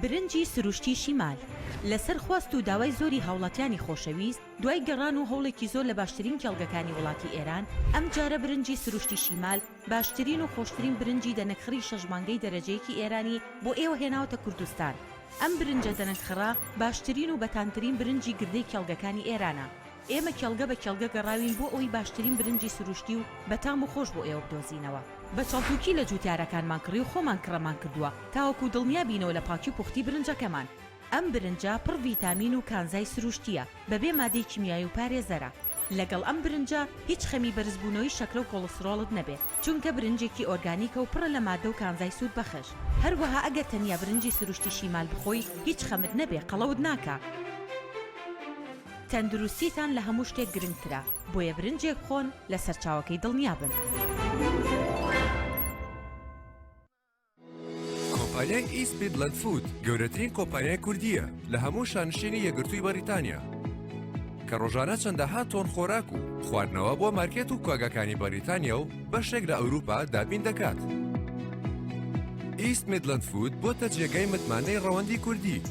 برنجی سروشتی شیمال لەسەر خواست و داوای زۆری هاوڵاتیانی خۆشەویست دوای گەڕان و هەوڵێکی زۆر لە باشترین کێڵگەکانی وڵاتی ئێران ئەم جارە برنجی سروشتی شیمال باشترین و خۆشترین برنجی دەنەکخڕی شەژمانگەی دەرەجەیەکی ئێرانی بۆ ئێوە هێناوەتە کوردستان ئەم برنجە دەنەکخڕا باشترین و بەتانترین برنجی گردەی کێڵگەکانی ئێرانە ئێمە کێڵگە بە کێڵگە گەڕاوین بۆ ئەوی باشترین برنجی سروشتی و بەتام و خۆش بۆ ئێوە بدۆزینەوە بە چاڵتوکی لە جوتیارەکانمان کڕی و خۆمان کڕەمان کردووە تاوەکو دڵنیا بینەوە لە پاکی و پوختی برنجەکەمان ئەم برنجە پڕ ڤیتامین و کانزای سروشتیە بەبێ مادەی کیمیایی و پارێزەرە لەگەڵ ئەم برنجە هیچ خەمی بەرزبوونەوەی شەکرە و کۆڵسترۆڵت نەبێت چونکە برنجێکی ئۆرگانیکە و پڕە لە مادە و کانزای سوود بەخش هەروەها ئەگەر تەنیا برنجی سروشتی شیمال بخۆی هیچ خەمت نەبێ قەڵەوت ناکە تەندروستیتان لە هەموو شتێک گرنگترە بۆیە برنجێک خۆن لە سەرچاوەکەی دڵنیا بن کۆمپانیای ئیست میدلەند فود گەورەترین کۆمپانیای کوردیە لە هەموو شانشینی یەکگرتووی بەریتانیا کە ڕۆژانە چەندەها تۆن خۆراک و خواردنەوە بۆ مارکێت و کۆگەکانی بەریتانیا و بەشێک لە ئەوروپا دابین دەکات. ئیست میدلەند فود بۆتە جێگەی متمانەی ڕەوەندی کوردی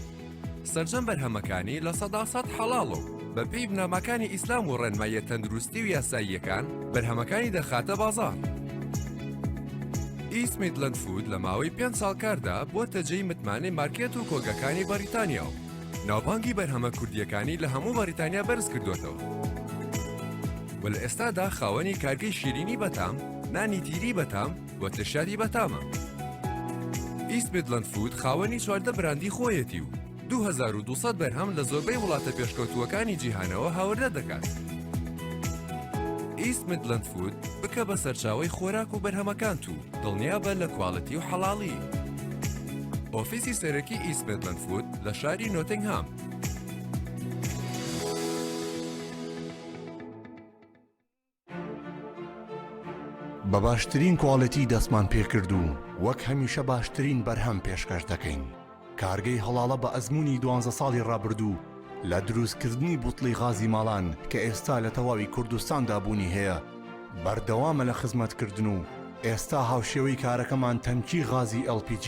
سەرجەم بەرهەمەکانی لە 100% حەڵاڵ و بەپێی بنامەکانی ئیسلام و ڕێنماییە تەندروستی و یاساییەکان بەرهەمەکانی دەخاتە بازاڕ. ئیست میدلەند فود لە ماوەی 5 ساڵ کاردا بۆتە جێی متمانەی مارکێت و کۆگەکانی بەریتانیا و ناوبانگی بەرهەمە کوردیەکانی لە هەموو بەریتانیا بەرز کردوێتەوە و لە ئێستادا خاوەنی کارگەی شیرینی بەتام نانی تیری بەتام و ترشادی بەتامە. ئیست میدلەند فود خاوەنی 14 براندی خۆیەتی و 2200 بەرهەم لە زۆربەی وڵاتە پێشکەوتووەکانی جیهانەوە هاوردە دەکات. ئیست میدلەند فود بکە بە سەرچاوەی خۆراک و بەرهەمەکان و دڵنیا بە لە کواڵەتی و حەڵاڵی. ئۆفیسی سەرەکی ئیست میدلەند فود لە شاری نۆتینگهام. بە باشترین کواڵەتی دەستمان پێکرد و وەک هەمیشە باشترین بەرهەم پێشکەش دەکەین. کارگەی هەڵاڵە بە ئەزمموی 12 ساڵی ڕابردوو لە دروستکردنی بوتڵی غازی ماڵان کە ئێستا لە تەواوی کوردستاندا بوونی هەیە بەردەوامە لە خزمەتکردن و ئێستا هاوشێوەی کارەکەمان تەنکی غازی LPG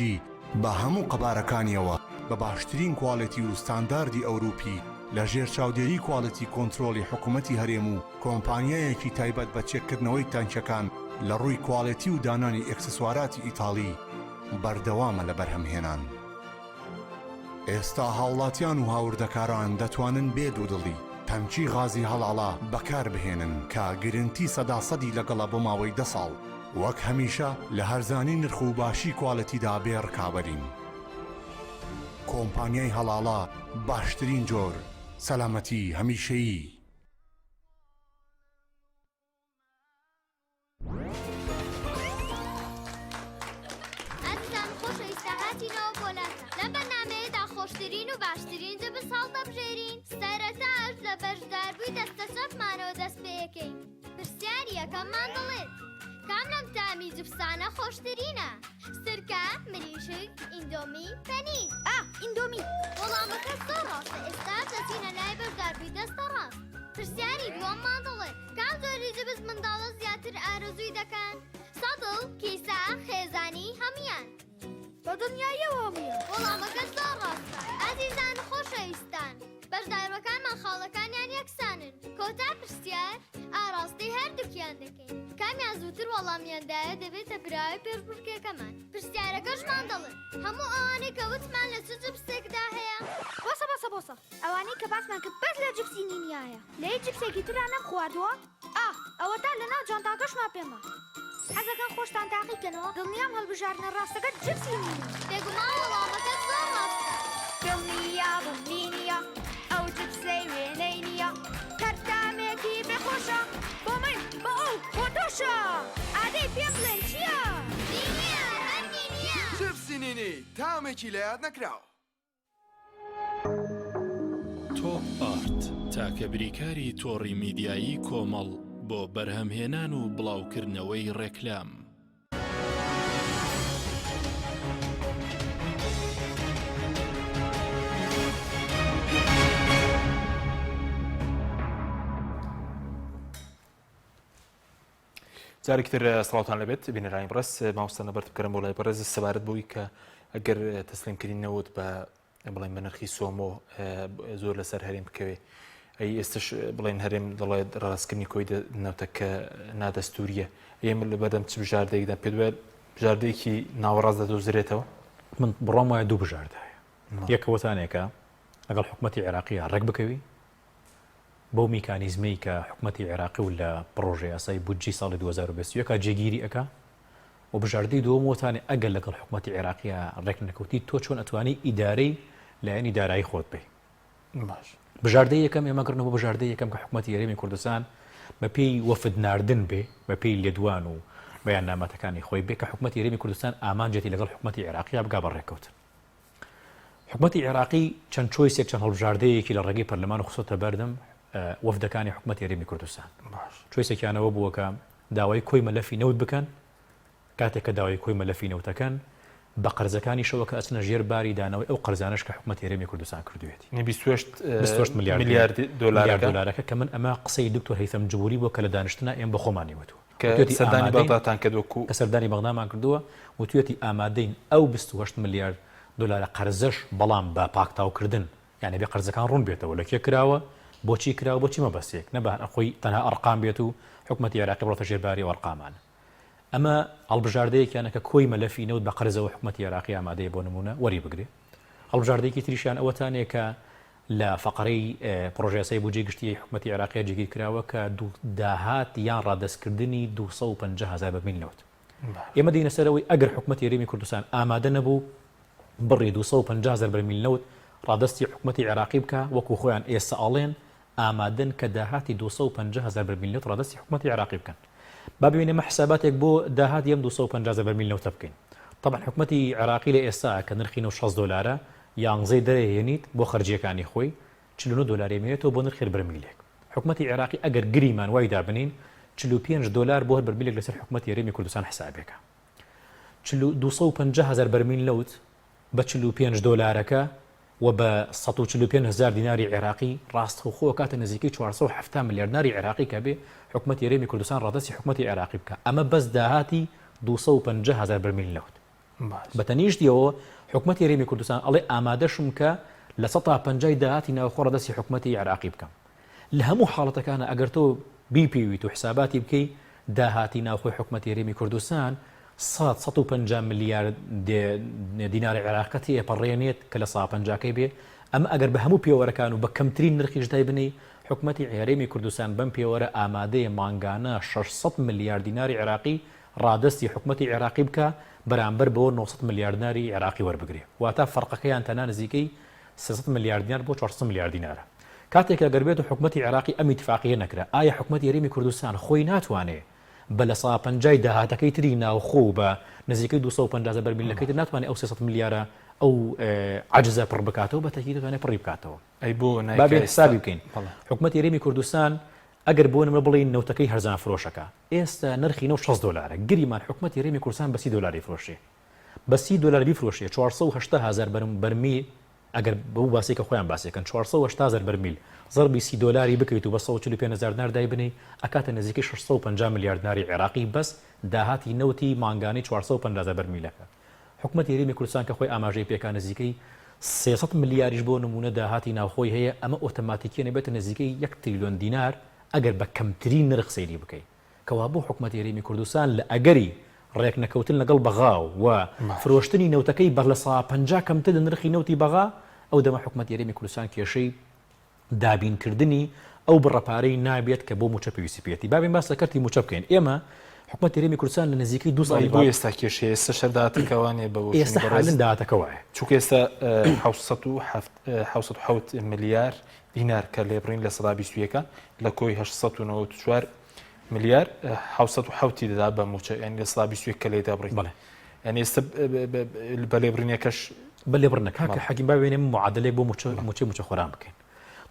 بە هەموو قەبارەکانیەوە بە باشترین کواڵەتی و ستانداردی ئەوروپی لە ژێر چاودێری کواڵەتی کۆنتترۆلی حکوومەتی هەرێم و کۆمپانیایەکی تایبەت بە چێککردنەوەی تانکەکان لە ڕووی کواڵەتی و دانانی ئەکسسواراتی ئیتاڵی بەردەوامە لە بەرهەمهێنان. ئێستا هاوڵاتیان و هاوردەکاران دەتوانن بێ دوودڵی تەمچی غازی هەڵاڵا بەکار بهێنن کە گرنتی 100% لەگەڵە بۆ ماوەی 10 ساڵ وەک هەمیشە لە هەرزانی نرخ و باشی کواڵەتیدا بێ ڕکابەرین. کۆمپانیای هەڵاڵا باشترین جۆر سەلامەتی هەمیشەیی. خۆشترین و باشترین جە بە ساڵ دەبژێرین سەرەتاش لە بەشداربووی دەستە چەپمانەوە دەست پێەکەین پرسیاری یەکەممان دەڵێت کام لەم تامی جوبسانە خۆشترینە سرکە مریشک ئیندۆمی پەنیر ئیندۆمی وەڵامەکە زۆر ڕاستە ئێستا دەچینە لای بەشداربووی دەستە ڕاست پرسیاری دووەممان دەڵێت کام زۆری جبز منداڵە زیاتر ئارەزووی دەکەن سەدڵ کیسە خێزانی هەمویان بە دڵنیاییەوەمیە وەڵامەکە زۆر ڕاستە ئازیزان و خۆشەویستان بەشداربەکانمان خاڵەکانیان یەکسانن کۆتا پرسیار ئاڕاستی هەردووکیان دەکەین کامیان زووتر وەڵامیاندایە دەبێتە براوی پێشبڕکێکەمان پرسیارەکەشمان دەڵێن هەموو ئەوانەی کە وتمان لە چ جبسێکدا هەیە بۆسە ئەوانەی کە باسمان کرد بەس لە جبسی نینیایە لەی جبسێکی تران نەم خواردووە ئەوە تا لەناو جانتاکەشمان پێما حەزەکەن خۆشتان تاقیکەنەوە دڵنیام هەڵبژاردنە ڕاستەکە جبسی نینی بێگومان وەڵامەکە زۆر ڕاستە دڵنیا بڵنینیە ئەو جبسەی وێنەی نییە کەرتامێکی بێخۆشە بۆ من بۆ ئەو بۆ تۆشە ئادەی پێم بڵێن چییە؟ نینیە هەر نینیە جبسی نینی تامێکی لە یاد نەکراوە تۆپ ئارت تاکە بریکاری تۆڕی میدیایی کۆمەڵ بۆ بەرهەمهێنان و بڵاوکردنەوەی ڕێکلام. جارێکتر سڵاوتان لەبێت بینەرانی بڕست ماوەستە نەبەرت بکەرم بۆ لای بەڕێز سەبارەت بووی کە ئەگەر تەسلیمکردنەوەت بە بڵێن بە نرخی سۆمۆ زۆر لەسەر هەرێم بکەوێ ئەی ئێستش بڵێن هەرێم دەڵێت ڕاستکردنی کۆی نەوتەکە نادەستوریە ئێمە لە بەدەم چ بژاردەیەکدا پێ دوێت بژاردەیەکی ناوەڕاست دەدۆزرێتەوە من بڕۆم وایە دوو بژاردەیە یەکەوەتانێکە ئەگەڵ حکومەتی عێراقی ڕێک بکەوی بەو میکانیزمەی کە حکومەتی عێراقی و لە پرۆژەی یاسای بودجی ساڵی 2021 جێگیری ئەکا و بژاردەی دووەمەوەتانێ ئەگەر لەگەڵ حکومەتی عێراقیە ڕێک نەکەوتی تۆ چۆن ئەتوانی ئیدارەی لایەنی دارایی خۆت بێ باش بژاردەی یەکەم ئێمەگەڕنەوە بۆ بژاردەی یەکەم کە حکومەتی هەرێمی کوردستان بە پێی وەفد ناردن بێ بە پێی لێدوان و بەیاننامەتەکانی خۆی بێ کە حکومەتی هەرێمی کوردستان ئامانجێتی لەگەڵ حکومەتی عێراقیە بگا بە ڕێکەوتن حکومەتی عێراقی چەند چۆیسێک چەند هەڵبژاردەیەکی لە ڕێگەی پەرلەمان و خسۆتە بەردەم وەفدەکانی حکومەتی هەرێمی کوردستان چۆیسێکیانەوە بووە کە داوای کۆی مەلەفی نەوت بکەن کاتێک کە داوای کۆی مەلەفی نەوتەکەن بە قەرزەکانی شەوە کە ئەچنە ژێر باری دانەوەی ئەو قەرزانەش کە حکومەتی هەرێمی کوردستان کردوێتی 28 میلیارد دۆلارەکە کە من ئەمە قسەی دکتۆر هەیثەم جبوری بۆ کە لە دانیشتنا ئێمە بە خۆمانی وتووە کە سەردانی بەغدادتان کردووە کە سەردانی بەغدامان کردووە و توێتی ئامادەین ئەو 28 میلیارد دۆلارە قەرزەش بەڵام بە پاکتاوکردن یعنی بێ قەرزەکان ڕوون بێتەوە لە کێ کراوە بۆچی کراوە بۆچی مەبەستێک نەبار ئەخۆی تەنها ئەرقام بێت و حکومەتی عێراقی بڕۆتە ژێرباری ئەرقامانە ئەمە هەڵبژاردەیەکیانە کە کۆی مەلەفی نەوت بە قەرزەوە حکومەتی عێراقی ئامادەیە بۆ نمونە وەری بگرێ هەڵبژاردەیەکی تریشیان ئەوەتانێ کە لە فەقەرەی پرۆژە یاسای بودجەی گشتی حکومەتی عێراقی جێگیر کراوە کە داهات یان ڕادەستکردنی 250,000 بەرمیل نەوت ئێمە دینە سەرەوەی ئەگەر حکومەتی هەرێمی کوردستان ئامادە نەبوو بڕی 250,000 بەرمیل نەوت ڕادستی حکومەتی عێراقی بکە وەکو خۆیان ئێستا ئاڵێن ئامادەن کە داهاتی 250,000 بەرمیل نەوت ڕادستی حکومەتی عێراقی بکەن با ببینێمە حساباتێک بۆ داهات یەم 250,000 بەرمیل نەوتە بکەین طبعا حکومەتی عێراقی لە ئێستا کە نرخی 6 دۆلارە یانزەی دەرەهێنیت بۆ خەرجیەکانی خۆی 49 دۆلار مێنێتەوە بۆ نرخی بەرمیلێک حکومەتی عێراقی ئەگەر گریمان وای دابنین 45 دۆلار بۆ هەر بەرمیلێک لەسەر حکومەتی هەرێمی کوردستان حسابێکە 250,000 بەرمیل نەوت بە 45 دۆلارەکە و بە 145,000 دیناری عێراقی ڕاستەوخۆ کاتە نزیکی 470 میلیارداری عێراقی کە بێ حکومەتی هەرێمی کوردستان ڕادستی حکومەتی عێراقی بکە ئەمە بەس داهاتی 250,000 بەرمیل نەوت بەتەنیشتیەوە حکومەتی هەرێمی کوردستان ئەڵێ ئامادەشم کە لە 150 داهاتی ناوخۆ ڕادستی حکومەتی عێراقی بکەم لە هەموو حاڵەتەکانە ئەگەر تۆ بیپێویت و حساباتی بکەی داهاتی ناوخۆی حکومەتی هەرێمی کوردستان 150 میلیارد دیناری عێراقەتی ئەپەڕێنێت کە لە 150کەی بێ ئەمە ئەگەر بە هەموو پێوەرەکان و بە کەمترین نرخیش دای بنی حکومەتی هەرێمی کوردستان بەم پێوەرە ئامادەیە مانگانە 600 میلیارد دیناری عێراقی ڕادستی حکومەتی عێراقی بکە بەرامبەر بەوە 900 میلیارد دیناری عێراقی وەربگرێ واتە فەرقەکەیان تەنها نزیکەی 300 میلیارد دینار بۆ 400 میلیارد دینارە کاتێک ئەگەر بێت و حکومەتی عێراقی ئەم ئیتفاقیە نەکرا ئایا حکومەتی هەرێمی کوردستان خۆی ناتوانێت بە لە 150 داهاتەکەی تری ناوخۆ بە نزیکەی 250 بەرمیلەکەی تر ناتوانێت ئەو 300 میلیارە ئەو عجزە پڕ بکاتەوە بە تەکیید دەتوانێت پڕی بکاتەوە ئەی بۆ بابێت حسابی بکەین حکومەتی هەرێمی کوردستان ئەگەر بۆ نمە بڵین نەوتەکەی هەرزان فرۆشەکە ئێستا نرخی 6 دۆلارە گریمان حکومەتی هەرێمی کوردستان بە 30 دۆلاری فرۆشێ بە 30 دۆلار بیفرۆشێ 480,000 بەرمیل ئەگەر بەو باسێکە خۆیان باسێکن 480,000 بەرمیل زەربی 30 دۆلاری بکەیت و بە 145,000 دینار دای بنی ئەکاتە نزیکەی 650 میلیارد دیناری عێراقی بەس داهاتی نەوتی مانگانی 450,000 بەرمیلەکە حکوومەت یاریمی کوردستان کە خۆی ئاماژەی پێکان نزیکەی 300 ملیاریش بۆ نمونە داهاتی ناوخۆی هەیە ئەمە ئۆتۆماتیکیە نەبێتە نزیکەی 1 تریلیۆن دینار ئەگەر بە کەمترین نرخ سەیری بکەیت کەوا بۆ حکوومەت یاریمی کوردستان لە ئەگەری ڕێک نەکەوتن لەگەڵ بەغاو و فرۆشتنی نەوتەکەی بەر لە 150 کەمتر لە نرخی نەوتی بەغا ئەو دەمە حکوومەت یاریمی کوردستان کێشەی دابینکردنی ئەو بڕەپارەی نابێت کە بۆ موچە پێویستی پێێتی بابین باس لەکەتی موچە بکەین ئێمە حکوومەت یاریمی کوردستان لە نزیکەی 2 ساڵی بۆ ئێستا کێشەیە ئێستا شەرداتەکەوانێ بەوە ئێستا حالن داهاتەکەوایە چونکە ئێستا 7 ملیار دینار کە لێبڕین لە 121 لە کۆی 894 ملیار 770 دەدا بە موچە یعنی لە 121 کە لێدا بڕین یعنی ئێستا بە لێبڕینەکەش بە لێبڕنە کاکە حەکیم با ببینێ معادلەی بۆ موچە خۆران بکەین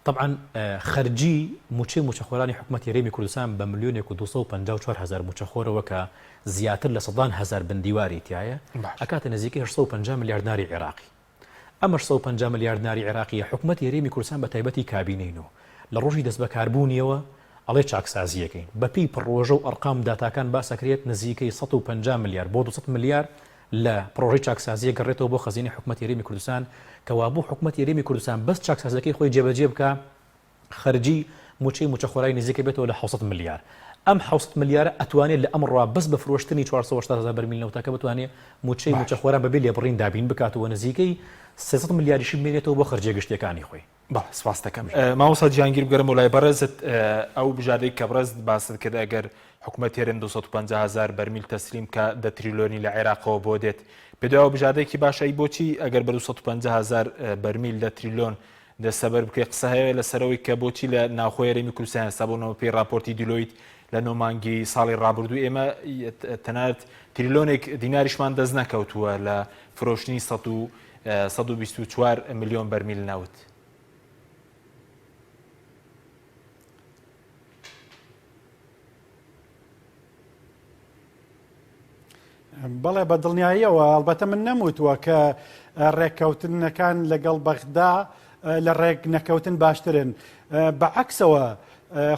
طبعا خەرجی موچە خۆرانی حکوومەت یاریمی کوردستان بە 1,254,000 موچەخۆرەوە کە زیاتر لە 100,000 بندیواری تایە ئەکاتە نزیکەی 850 ملیار دیناری عێراقی ئەمە 850 ملیار دیناری عێراقی حکوومەت یاریمی کوردستان بە تایبەتی کابینەینەوە لە ڕۆژی دەست بەکاربوونیەوە ئەڵێ چاکسازیەکەین بەپی پڕۆژە و ئەرقام داتاکان باسەکرێت نزیکەی 150 ملیار بۆ 200 ملیار لە پرۆژەی چاکسازیە گەڕێتەوە بۆ خەزینەی حکوومەت یاریمی کوردستان کەوا بوو حکوومەت یاریمی کوردستان بەس چاکسازەکەی خۆی جێبەجێ بکە خەرجی موچەخۆرای نزیکە بێتەوە لە 600 ملیار ئەم 600 ملیارە ئەتوانێت لە ئەمڕۆ بەس بە فرۆشتنی 480,000 بەرمیل نەوتەکە بتوانێت موچەخۆران بەبێ لێبڕین دابین بکاتەوە نزیکەی 300 ملیاریشی بێنێتەوە بۆ خەرجێ گشتیەکانی خۆی سپاس دەکەم ماوەسا جیهانگیر بگەرم و لای بەڕێزت ئەو بژادەی کە بڕێز باست کرد ئەگەر حکوومەت هێرن 250,000 بەرمیل تەسلیم کە 10 تریلیۆنی لە عێراقەوە بۆ دێت پێداوە بژادەیەکی باشایی بۆچی ئەگەر بە 250,000 بەرمیل 10 تریلیۆن دەسەبەر بکەی قسە هەیە لەسەرەوەی کە بۆچی لە ناوخۆی یاریمی کوردستان هەستا بۆنەوە پێی راپۆرتی دیلۆیت لە نۆمانگی ساڵی ڕابردوو ئێمە تەنانەت تریلیۆنێک دیناریشمان دەست نەکەوتووە لە فرۆشتنی 124 ملیۆن بەرمیل نەوت بەڵێ بە دڵنیاییەوە ئەڵبەتە من نەموتووە کە ڕێککەوتنەکان لەگەڵ بەغدا لە ڕێک نەکەوتن باشترن بەعەکسەوە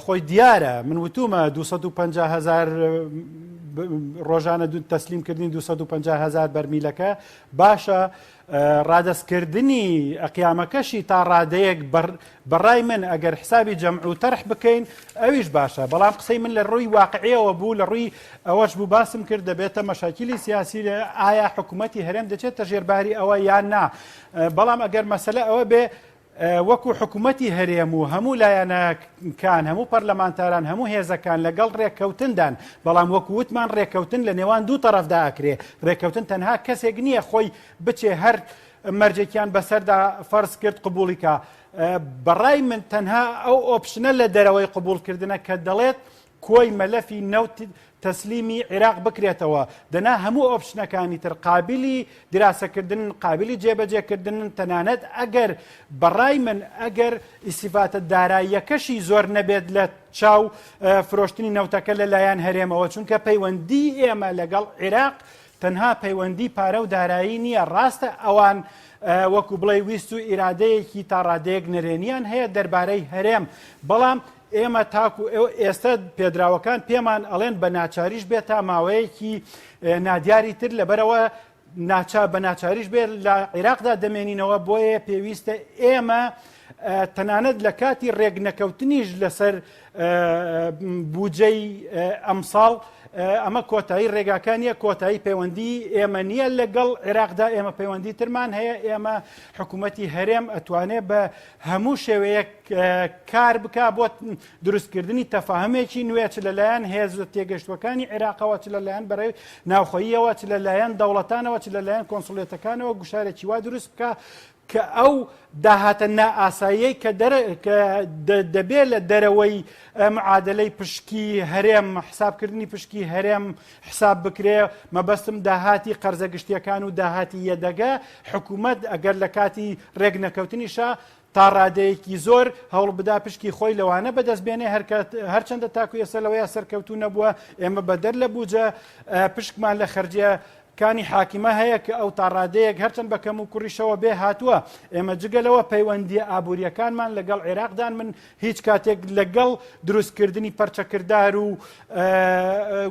خۆی دیارە من وتومە 250,000 ڕۆژانە تەسلیمکردنی 250,000 بەرمیلەکە باشە ڕادەستکردنی ئەقیامەکەشی تا ڕادەیەک بەڕای من ئەگەر حسابی جەمع و تەرح بکەین ئەویش باشە بەڵام قسەی من لە ڕووی واقعیەوە بوو لە ڕووی ئەوەش بوو باسم کرد دەبێتە مەشاکیلی سیاسی ئایا حکوومەتی هەرێم دەچێتە ژێرباری ئەوە یان نا بەڵام ئەگەر مەسەلە ئەوە بێ وەکو حکوومەتی هەرێم و هەموو لایەنەکان هەموو پەرلەمانتاران هەموو هێزەکان لەگەڵ ڕێککەوتندان بەڵام وەکو وتمان ڕێککەوتن لە نێوان دوو تەرەفدا ئەکرێ ڕێککەوتن تەنها کەسێک نییە خۆی بچێ هەر مەرجێکیان بەسەردا فەرز کرد قبولیکە بەڕای من تەنها ئەو ئۆپشنە لە دەرەوەی قبولکردنە کە دەڵێت کۆی مەلەفی نەوت تەسلیمی عێراق بکرێتەوە دەنا هەموو ئۆپشنەکانی تر قابلی دراسەکردن قابلی جێبەجێکردن تەنانەت ئەگەر بەڕای من ئەگەر ئیسیفاتە داراییەکەشی زۆر نەبێت لە چاو فرۆشتنی نەوتەکە لەلایەن هەرێمەوە چونکە پەیوەندی ئێمە لەگەڵ عێراق تەنها پەیوەندی پارە و دارایی نییە ڕاستە ئەوان وەکو بڵێ ویست و ئیرادەیەکی تا ڕادەیەک نەرێنیان هەیە دەربارەی هەرێم بەڵام ئێمە تاکو ئێستا پێدراوەکان پێمان ئەڵێن بە ناچاریش بێت تا ماوەیەکی نادیاری تر لەبەرەوە بە ناچاریش بێت لە عێراقدا دەمێنینەوە بۆیە پێویستە ئێمە تەنانەت لە کاتی ڕێگنەکەوتنیش لەسەر بودجەی ئەمساڵ ئەمە کۆتایی ڕێگاکانیە کۆتایی پەیوەندی ئێمە نییە لەگەڵ عێراقدا ئێمە پەیوەندی ترمان هەیە ئێمە حکوومەتی هەرێم ئەتوانێت بە هەموو شێوەیەک کار بکا بۆ دروستکردنی تەفاهمێکی نوێ چ لەلایەن هێز و تێگەشتوەکانی عێراقەوە چ لەلایەن بەڕێوەی ناوخۆییەوە چ لەلایەن دەوڵەتانەوە چ لەلایەن کۆنسوڵێتەکانەوە گوشارێکی وا دروست بکە کە ئەو داهاتە نائاساییەی کە دەبێت لە دەرەوەی معادلەی پشکی هەرێم حسابکردنی پشکی هەرێم حساب بکرێ مەبەستم داهاتی قەرزە گشتیەکان و داهاتی یەدەگە حکوومەت ئەگەر لە کاتی ڕێگنەکەوتنیشە تا ڕادەیەکی زۆر هەوڵ بدا پشکی خۆی لەوانە بەدەستبێنێ هەرچەندە تاکو ئێستا لەوەیە سەرکەوتو نەبووە ئێمە بەدەر لە بووجە پشکمان لە خەرجە کانی حاکمە هەیە کە ئەو تا ڕادەیەک هەرچەند بەکەم و کوڕیشەوە بێ هاتووە ئێمە جگەلەوە پەیوەندی ئابوووریەکانمان لەگەڵ عێراقدان من هیچ کاتێک لەگەڵ دروستکردنی پەرچەکردار و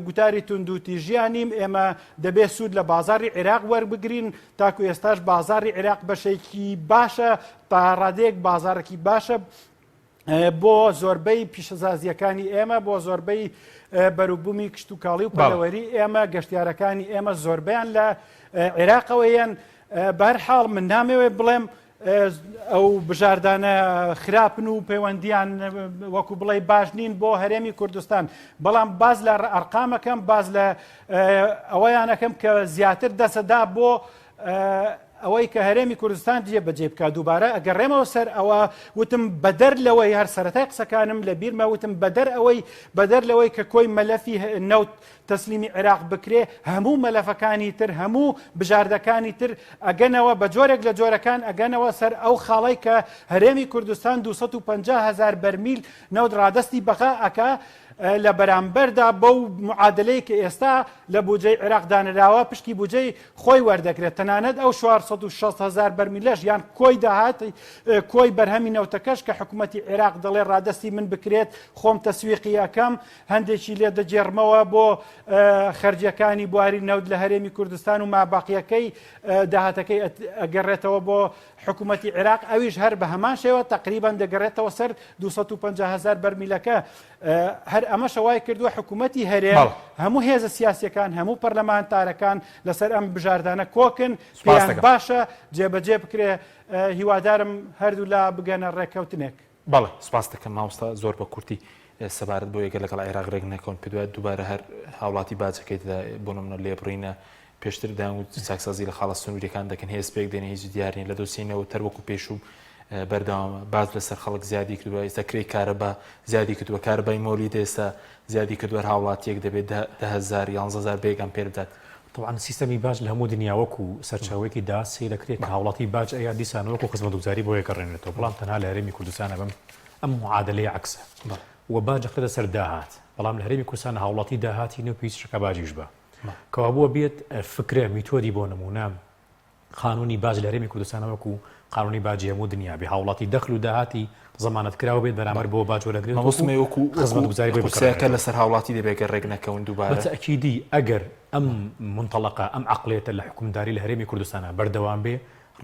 گوتاری توندوتیژیانیم ئێمە دەبێت سوود لە بازاری عێراق وەربگرین تاکو ئێستاش بازاری عێراق بەشێکی باشە تا ڕادەیەک بازارێکی باشە بۆ زۆربەی پیشەزازیەکانی ئێمە بۆ زۆربەی بەروبوومی کشت و کاڵی و پەلەوەری ئێمە گەشتیارەکانی ئێمە زۆربیان لە عێراقەوەیان بەرحاڵ من نامەوێت بڵێم ئەو بژاردانە خراپن و پەیوەندیان وەکو بڵێ باش نین بۆ هەرێمی کوردستان بەڵام باز لە ئەرقامەکەم باز لە ئەوەیانەکەم کە زیاتر دەسەدا بۆ ئەوەی کە هەرێمی کوردستان جێ بەجێ بکە دووبارە ئەگەڕێمەوە سەر ئەوە وتم بەدەر لەوەی هەر سەرەتای قسەکانم لە بیرمە وتم بەدەر لەوەی کە کۆی مەلەفی نەوت تەسلیمی عێراق بکرێ هەموو مەلەفەکانی تر هەموو بژاردەکانی تر ئەگەنەوە بە جۆرێک لە جۆرەکان ئەگەنەوە سەر ئەو خاڵی کە هەرێمی کوردستان 250,000 بەرمیل نەوت ڕادستی بەقا ئەکا لە بەرامبەردا بەو معادلەی کە ئێستا لە بودجەی عێراق دانراوە پشتی بودجەی خۆی وەردەگرێت تەنانەت ئەو 460,000 بەرمیلەش یان کۆی داهات کۆی بەرهەمی نەوتەکەش کە حکوومەتی عێراق دەڵێ ڕادستی من بکرێت خۆم تەسویقی ئەەکەم هەندێکی لێ دەجێڕمەوە بۆ خەرجیەکانی بواری نەوت لە هەرێمی کوردستان و ماباقیەکەی داهاتەکەی ئەگەڕێتەوە بۆ حکوومەتی عێراق ئەویش هەر بە هەمان شێوە تقریبان دەگەڕێتەوە سەر 250,000 بەرمیلەکە هەر ئەمە شەوای کردووە حکوومەتی هەرێم هەموو هێزە سیاسیەکان هەموو پەرلەمانتارەکان لەسەر ئەم بژاردانە کۆکن پێیان باشە جێبەجێ بکرێ هیوادارم هەردوو لا بگەنە ڕێکەوتنێک بەڵێ سپاس دەکەم مامۆستا زۆر بە کورتی سەبارەت بۆ یەکە لەگەڵ عێراق ڕێک نەکەون پێ دووبارە هەر هاوڵاتی باجەکەیتدا بۆ نمونە لێبڕینە پێشتر داوت چاکسازی لە خاڵە سنووریەکان دەکەن هێزپێک دێنە هیچ دیارنی لە دۆسینەوە تەروەکو پێشوو بەردەوامە باز لەسەر خەڵک زیادی کردووە ئێستا کرێی کارەبا زیادی کردووە کارەبای مۆلید ئێستا زیادی کردووە هاوڵاتیەک دەبێت 10,000 11,000 بێگان پێ بدات طبعا سیستەمی باج لە هەموو دنیاوەکو سەرچاوەیەکی داسی دەکرێت کە هاوڵاتی باج ئەیا دیسانەوەکو خزمەتگوزاری بۆ یەکەڕێنێتەوە بەڵام تەنها لە هەرێمی کوردستانە بم ئەم معادلەی عکسە و باج ئەخرێتە سەر داهات بەڵام لە هەرێمی کوردستان هاوڵاتی داهاتی نێو پێویست شەکە باجیش بە کەوا بووە بێت فکرە میتۆدی بۆ نمونە قانونی باج لە هەرێمی کوردستانەوەکو قانونی باجی هەموو دنیا بێ هاوڵاتی دەخل و داهاتی زەمانەت کراوە بێت بەرامبەر بۆ باج وەرەگرێت خزمەتگوزاری بۆ لەسەر هاوڵاتی دەبێت ڕێک نەکەون دووبارە بەتەئکیدی ئەگەر ئەم منتەڵەقە ئەم عەقڵێتە لە حکومداری لە هەرێمی کوردستانە بەردەوام بێ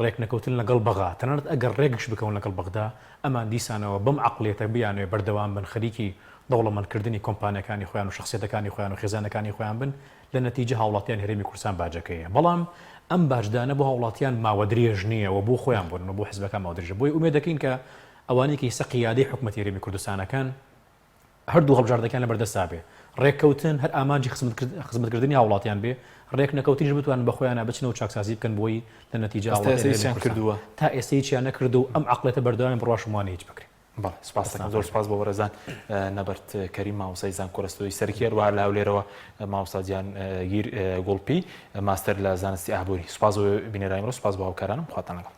ڕێک نەکەوتن لەگەڵ بەغا تەنانەت ئەگەر ڕێکش بکەون لەگەڵ بەغدا ئەمان دیسانەوە بەم عەقڵێتە بیانوێ بەردەوام بن خەریکی دەوڵەمەندکردنی کۆمپانیەکانی خۆیان و شخصیەتەکانی خۆیان و خێزانەکانی خۆیان بن لە نەتیجە هاوڵاتیان هەرێمی کوردستان باجەکەیە بەڵام ئەم باجدانە بۆ هاوڵاتیان ماوەدرێژ نییە و بۆ خۆیان بوون بۆ حزبەکان ماوەدرێژە بۆی ئومێدەکەین کە ئەوانێکی سە قیادەی حکومەتی هەرێمی کوردستانەکان هەردوو هەڵبژاردەکان لە بەردەستا بێ ڕێککەوتن هەر ئامانجی خزمەتکردنی هاوڵاتیان بێ ڕێک نەکەوتنیش بتوانن بە خۆیانە بچنەوە چاکسازی بکەن بۆی لە نەتیجە هاوڵاتیان کردووە تا ئێستەیان نەکردو ئەم عەقڵێتە بەردەوام بڕاشمانە هیچ بکرێت بەڵێ سپاس دەکەم زۆر سپاس بۆ وەرەزان نەبەرد کەریم مامۆستای زانکۆڕستەوەی سەرکێر و لە هەولێرەوە مامۆستا گیان گیر گوڵپی ماستەر لە زانستی ئابووری سپاس بۆ بینەرانی ئەمڕۆ سپاس بۆ هاوکارانم خواتان لەگەڵ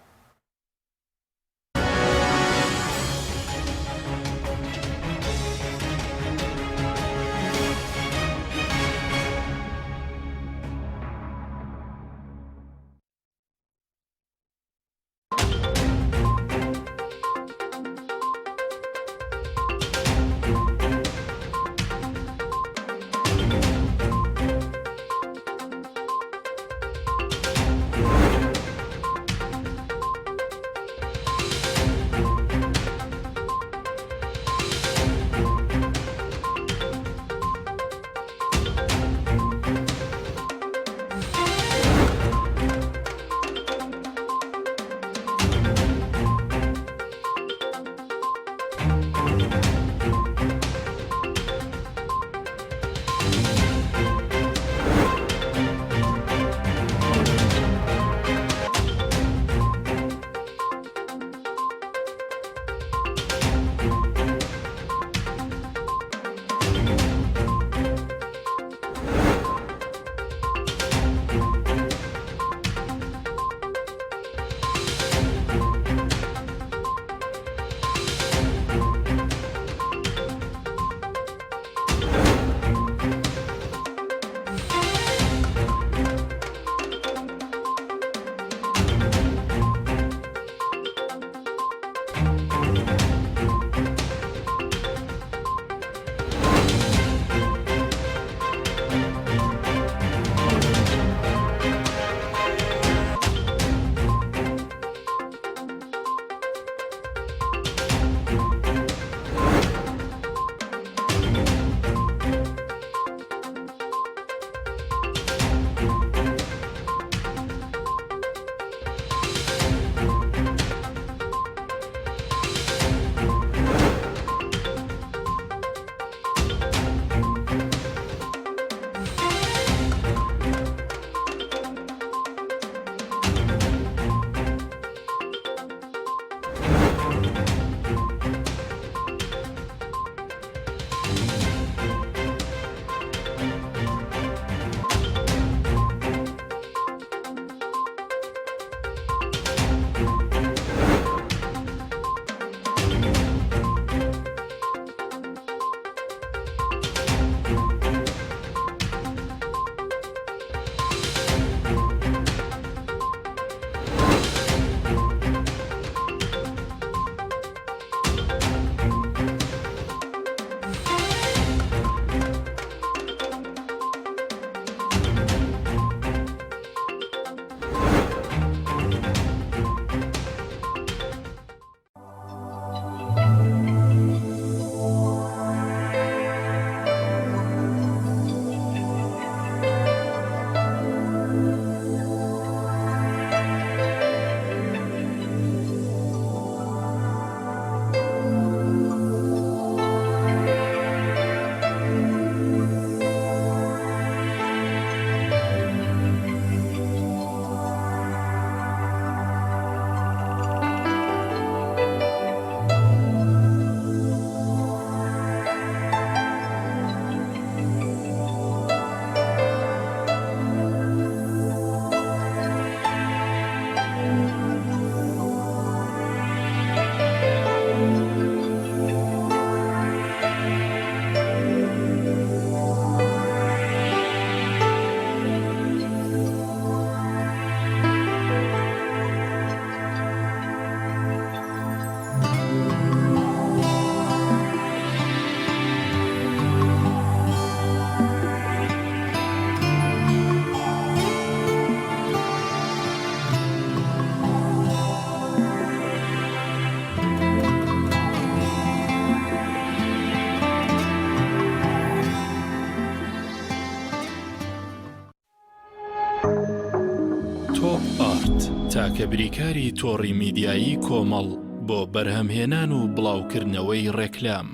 تاکە بریکاری تۆڕی میدیایی کۆمەڵ بۆ بەرهەمهێنان و بڵاوکردنەوەی ڕێکلام.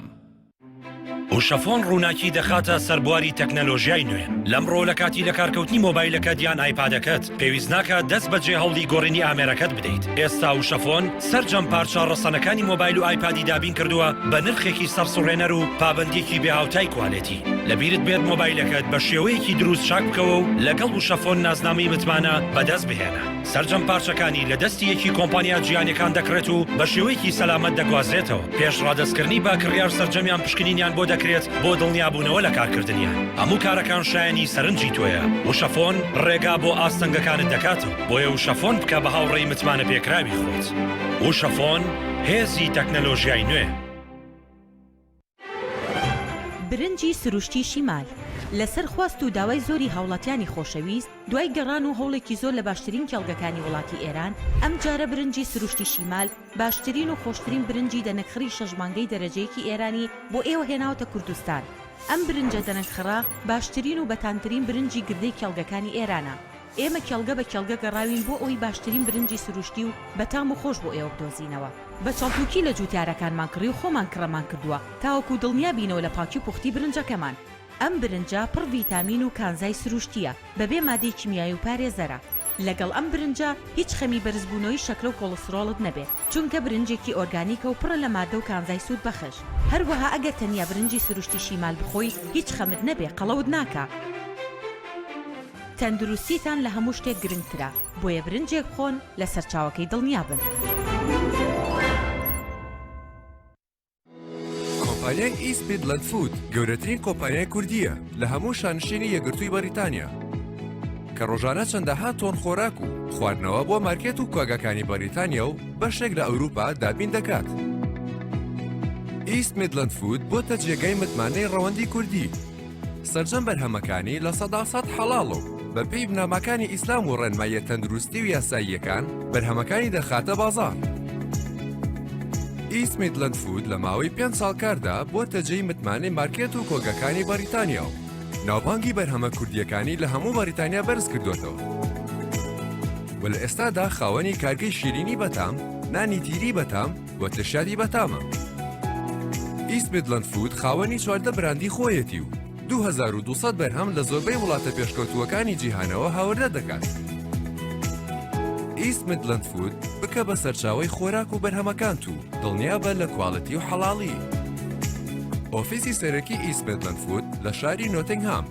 وشەفۆن ڕووناکی دەخاتە سەربواری تەکنەلۆژیای نوێ لەمڕۆ لە کاتی لە کارکەوتنی مۆبایلەکەت یان ئایپادەکەت پێویست ناکە دەست بەجێ هەوڵی گۆڕینی ئامێرەکەت بدەیت. ئێستا وشەفۆن سەرجەم پارچە ڕەسەنەکانی مۆبایل و ئایپادی دابین کردووە بە نرخێکی سەرسوڕێنەر و پابندێکی بێهاوتای کوالێتی. لەبیرت بێت مۆبایلەکەت بە شێوەیەکی دروست چاک بکەوە و لەگەڵ وشەفۆن نازنامەی متمانە بەدەست بهێنە. سەرجەم پارچەکانی لە دەستی یەکی کۆمپانیا جیهانیەکان دەکرێت و بە شێوەیەکی سەلامەت دەگوازرێتەوە. پێش ڕادەستکردنی با کڕیار سەرجەمیان پشکنینیان بۆ دەکرێت بۆ دڵنیابوونەوە لە کارکردنیان. هەموو کارەکان شایانی سەرنجی تۆیە. وشەفۆن ڕێگا بۆ ئاستەنگەکانت دەکاتەوە. بۆیە وشەفۆن بکە بە هاوڕێی متمانە پێکراوی خۆت. وشەفۆن هێزی تەکنەلۆژیای نوێ. برنجی سروشتی شیمال لەسەر خواست و داوای زۆری هاوڵاتیانی خۆشەویست دوای گەڕان و هەوڵێکی زۆر لە باشترین کێڵگەکانی وڵاتی ئێران ئەم جارە برنجی سروشتی شیمال باشترین و خۆشترین برنجی دەنەکخری شەژمانگەی دەرەجەیەکی ئێرانی بۆ ئێوە هێناوتە کوردستان. ئەم برنجە دەنەکخرا باشترین و بەتانترین برنجی گردەی کێڵگەکانی ئێرانە. ئێمە کێڵگە بە کێڵگە گەڕاوین بۆ ئەوی باشترین برنجی سروشتی و بەتام و خۆش بۆ ئێوە بدۆزینەوە. بە چاڵتوکی لە جوتیارەکانمان کڕی و خۆمان کڕەمان کردووە تاوەکو دڵنیا بینەوە لە پاکی و پوختی برنجەکەمان. ئەم برنجە پڕ ڤیتامین و کانزای سروشتیە بەبێ مادەی کیمیایی و پارێزەرە. لەگەڵ ئەم برنجە هیچ خەمی بەرزبوونەوەی شەکرە و کۆلسترۆڵت نەبێت چونکە برنجێکی ئۆرگانیکە و پڕە لە مادە و کانزای سوود بەخش. هەروەها ئەگەر تەنیا برنجی سروشتی شیمال بخۆی هیچ خەمت نەبێ قەڵەوت ناکە. تەندروستیتان لە هەموو شتێک گرنگترە بۆیە برنجێک بخۆن لە سەرچاوەکەی دڵنیا بن. کۆمپانیای ئیست میدلەند فود گەورەترین کۆمپانیای کوردیە لە هەموو شانشینی یەکگرتووی بەریتانیا کە ڕۆژانە چەندەها تۆن خۆراک و خواردنەوە بۆ مارکێت و کۆگەکانی بەریتانیا و بەشێک لە ئەوروپا دابین دەکات. ئیست میدلەند فود بۆتە جێگەی متمانەی ڕەوەندی کوردی سەرجەم بەرهەمەکانی لە 100% حەڵاڵ و بە پێی بنامەکانی ئیسلام و ڕێنماییە تەندروستی و یاساییەکان بەرهەمەکانی دەخاتە بازاڕ. ئیست میدلەند فود لە ماوەی 5 ساڵ کاردا بۆتە جێی متمانەی مارکێت و کۆگەکانی بەریتانیا و ناوبانگی بەرهەمە کوردیەکانی لە هەموو بەریتانیا بەرز کردوێتەوە. و لە ئێستادا خاوەنی کارگەی شیرینی بەتام، نانی تیری بەتام و ترشادی بەتامە. ئیست میدلەند فود خاوەنی 14 براندی خۆیەتی و 2200 بەرهەم لە زۆربەی وڵاتە پێشکەوتووەکانی جیهانەوە هاوردە دەکات. ئیست میدلەند فود بکە بە سەرچاوەی خۆراک و بەرهەمەکان و دڵنیا بە لە کوالەتی و حەڵاڵی. ئۆفیسی سەرەکی ئیست میدلەند فود لە شاری نۆتینگهام.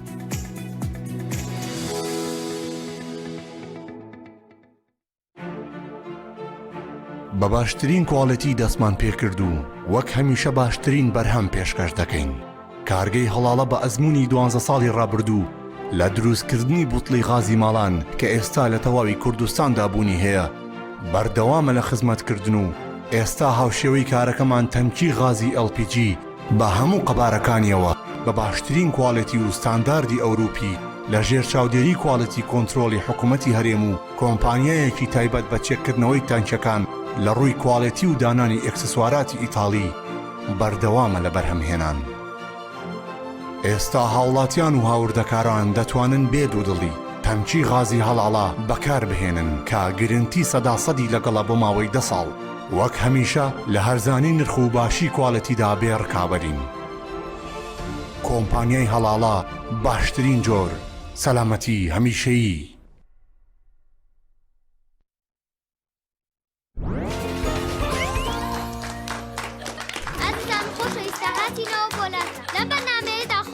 بە باشترین کوالەتی دەستمان پێکردو وەک هەمیشە باشترین بەرهەم پێشکەش دەکەین. کارگەی هەڵاڵە بە ئەزمموی 12 ساڵی ڕابردوو لە دروستکردنی بوتڵی غازی ماڵان کە ئێستا لە تەواوی کوردستاندا بوونی هەیە بەردەوامە لە خزمەتکردن و ئێستا هاوشێوەی کارەکەمان تەمکی غازی LPG بە هەموو قەبارەکانیەوە بە باشترین کوالەتی و ستانداردی ئەوروپی لە ژێر چاودێری کوالەتی کۆنتترۆلی حکوومەتی هەرێم و کۆمپانیایەکی تایبەت بە چێککردنەوەی تانکەکان لە ڕووی کوالەتی و دانانی ئەکسسواراتی ئیتاڵی بەردەوامە لە بەرهەمهێنان. ئێستا هاوڵاتیان و هاوردەکاران دەتوانن بێت و دڵی تەمکی غازی هەڵاڵا بەکار بهێنن کە گرنتی 100% لەگەڵە بۆ ماوەی 10 ساڵ وەک هەمیشە لە هەرزانی نرخ و باشی کوالەتیدا بێڕکابەرین. کۆمپانیای هەڵاڵا باشترین جۆر سەلامەتی هەمیشەیی.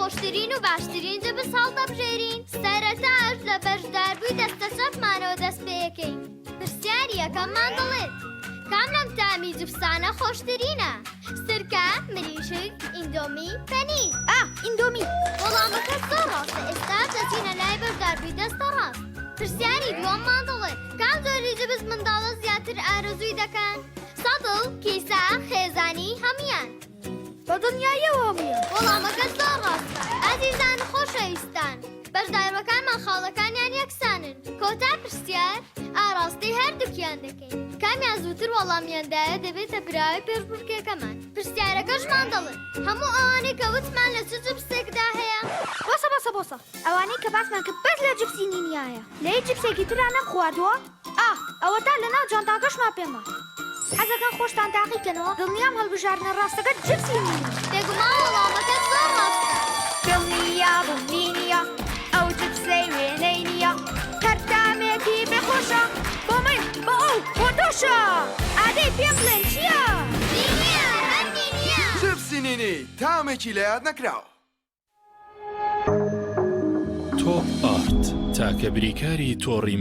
خۆشترین و باشترین جە بە ساڵ دەبژێرین سەرەتاش لە بەشداربووی دەستە چەپمانەوە دەست پێەکەین پرسیاری یەکەممان دەڵێت کام لەم تامی جوفسانە خۆشترینە سرکە مریشک ئیندۆمی پەنیر ئیندۆمی وەڵامەکە زۆر ڕاستە ئێستا دەچینە لای بەشداربووی دەستە ڕاست پرسیاری دووەممان دەڵێت کام جۆری جبز منداڵە زیاتر ئارەزووی دەکەن سەدڵ کیسە خێزانی هەمیان بە دنیایەوە هەموویە وەڵامەکە زۆر ڕاستە ئازیزان خۆشەویستان بەشداربەکانمان خاڵەکانیان یەکسانن کۆتا پرسیار ئاراستی هەردووکیان دەکەین کامیان زووتر وەڵامیاندایە دەبێتە براوی پێشبڕکێکەمان پرسیارەکەشمان دەڵێن هەموو ئەوانەی کە وتمان لە چ جبسێکدا هەیە بۆسە ئەوانەی کە باسمان کرد بەس لە جبسی نینیایە لە هیچ جبسێکی تران نەم خواردووە ئەوە تا لە ناو جانتاکەشمان پێما حەزەکەن خۆشتان تاقیکەنەوە دڵنیام هەڵبژارنە ڕاستەکە جپسی تێگومان وەڵامەکە زۆر ڕاستە دڵنییا بڵنینیە ئەو جپسەی وێنەی نییە کەرتامێکی بێخۆشە بۆ من بۆ ئەو بۆ تۆشە ئادەی پێم بڵێن چییە؟ دینیە هەندی نییە جپسی نینی تامێکی لە یاد نەکراوە تۆپ ئارت تاکە بریکاری تۆڕی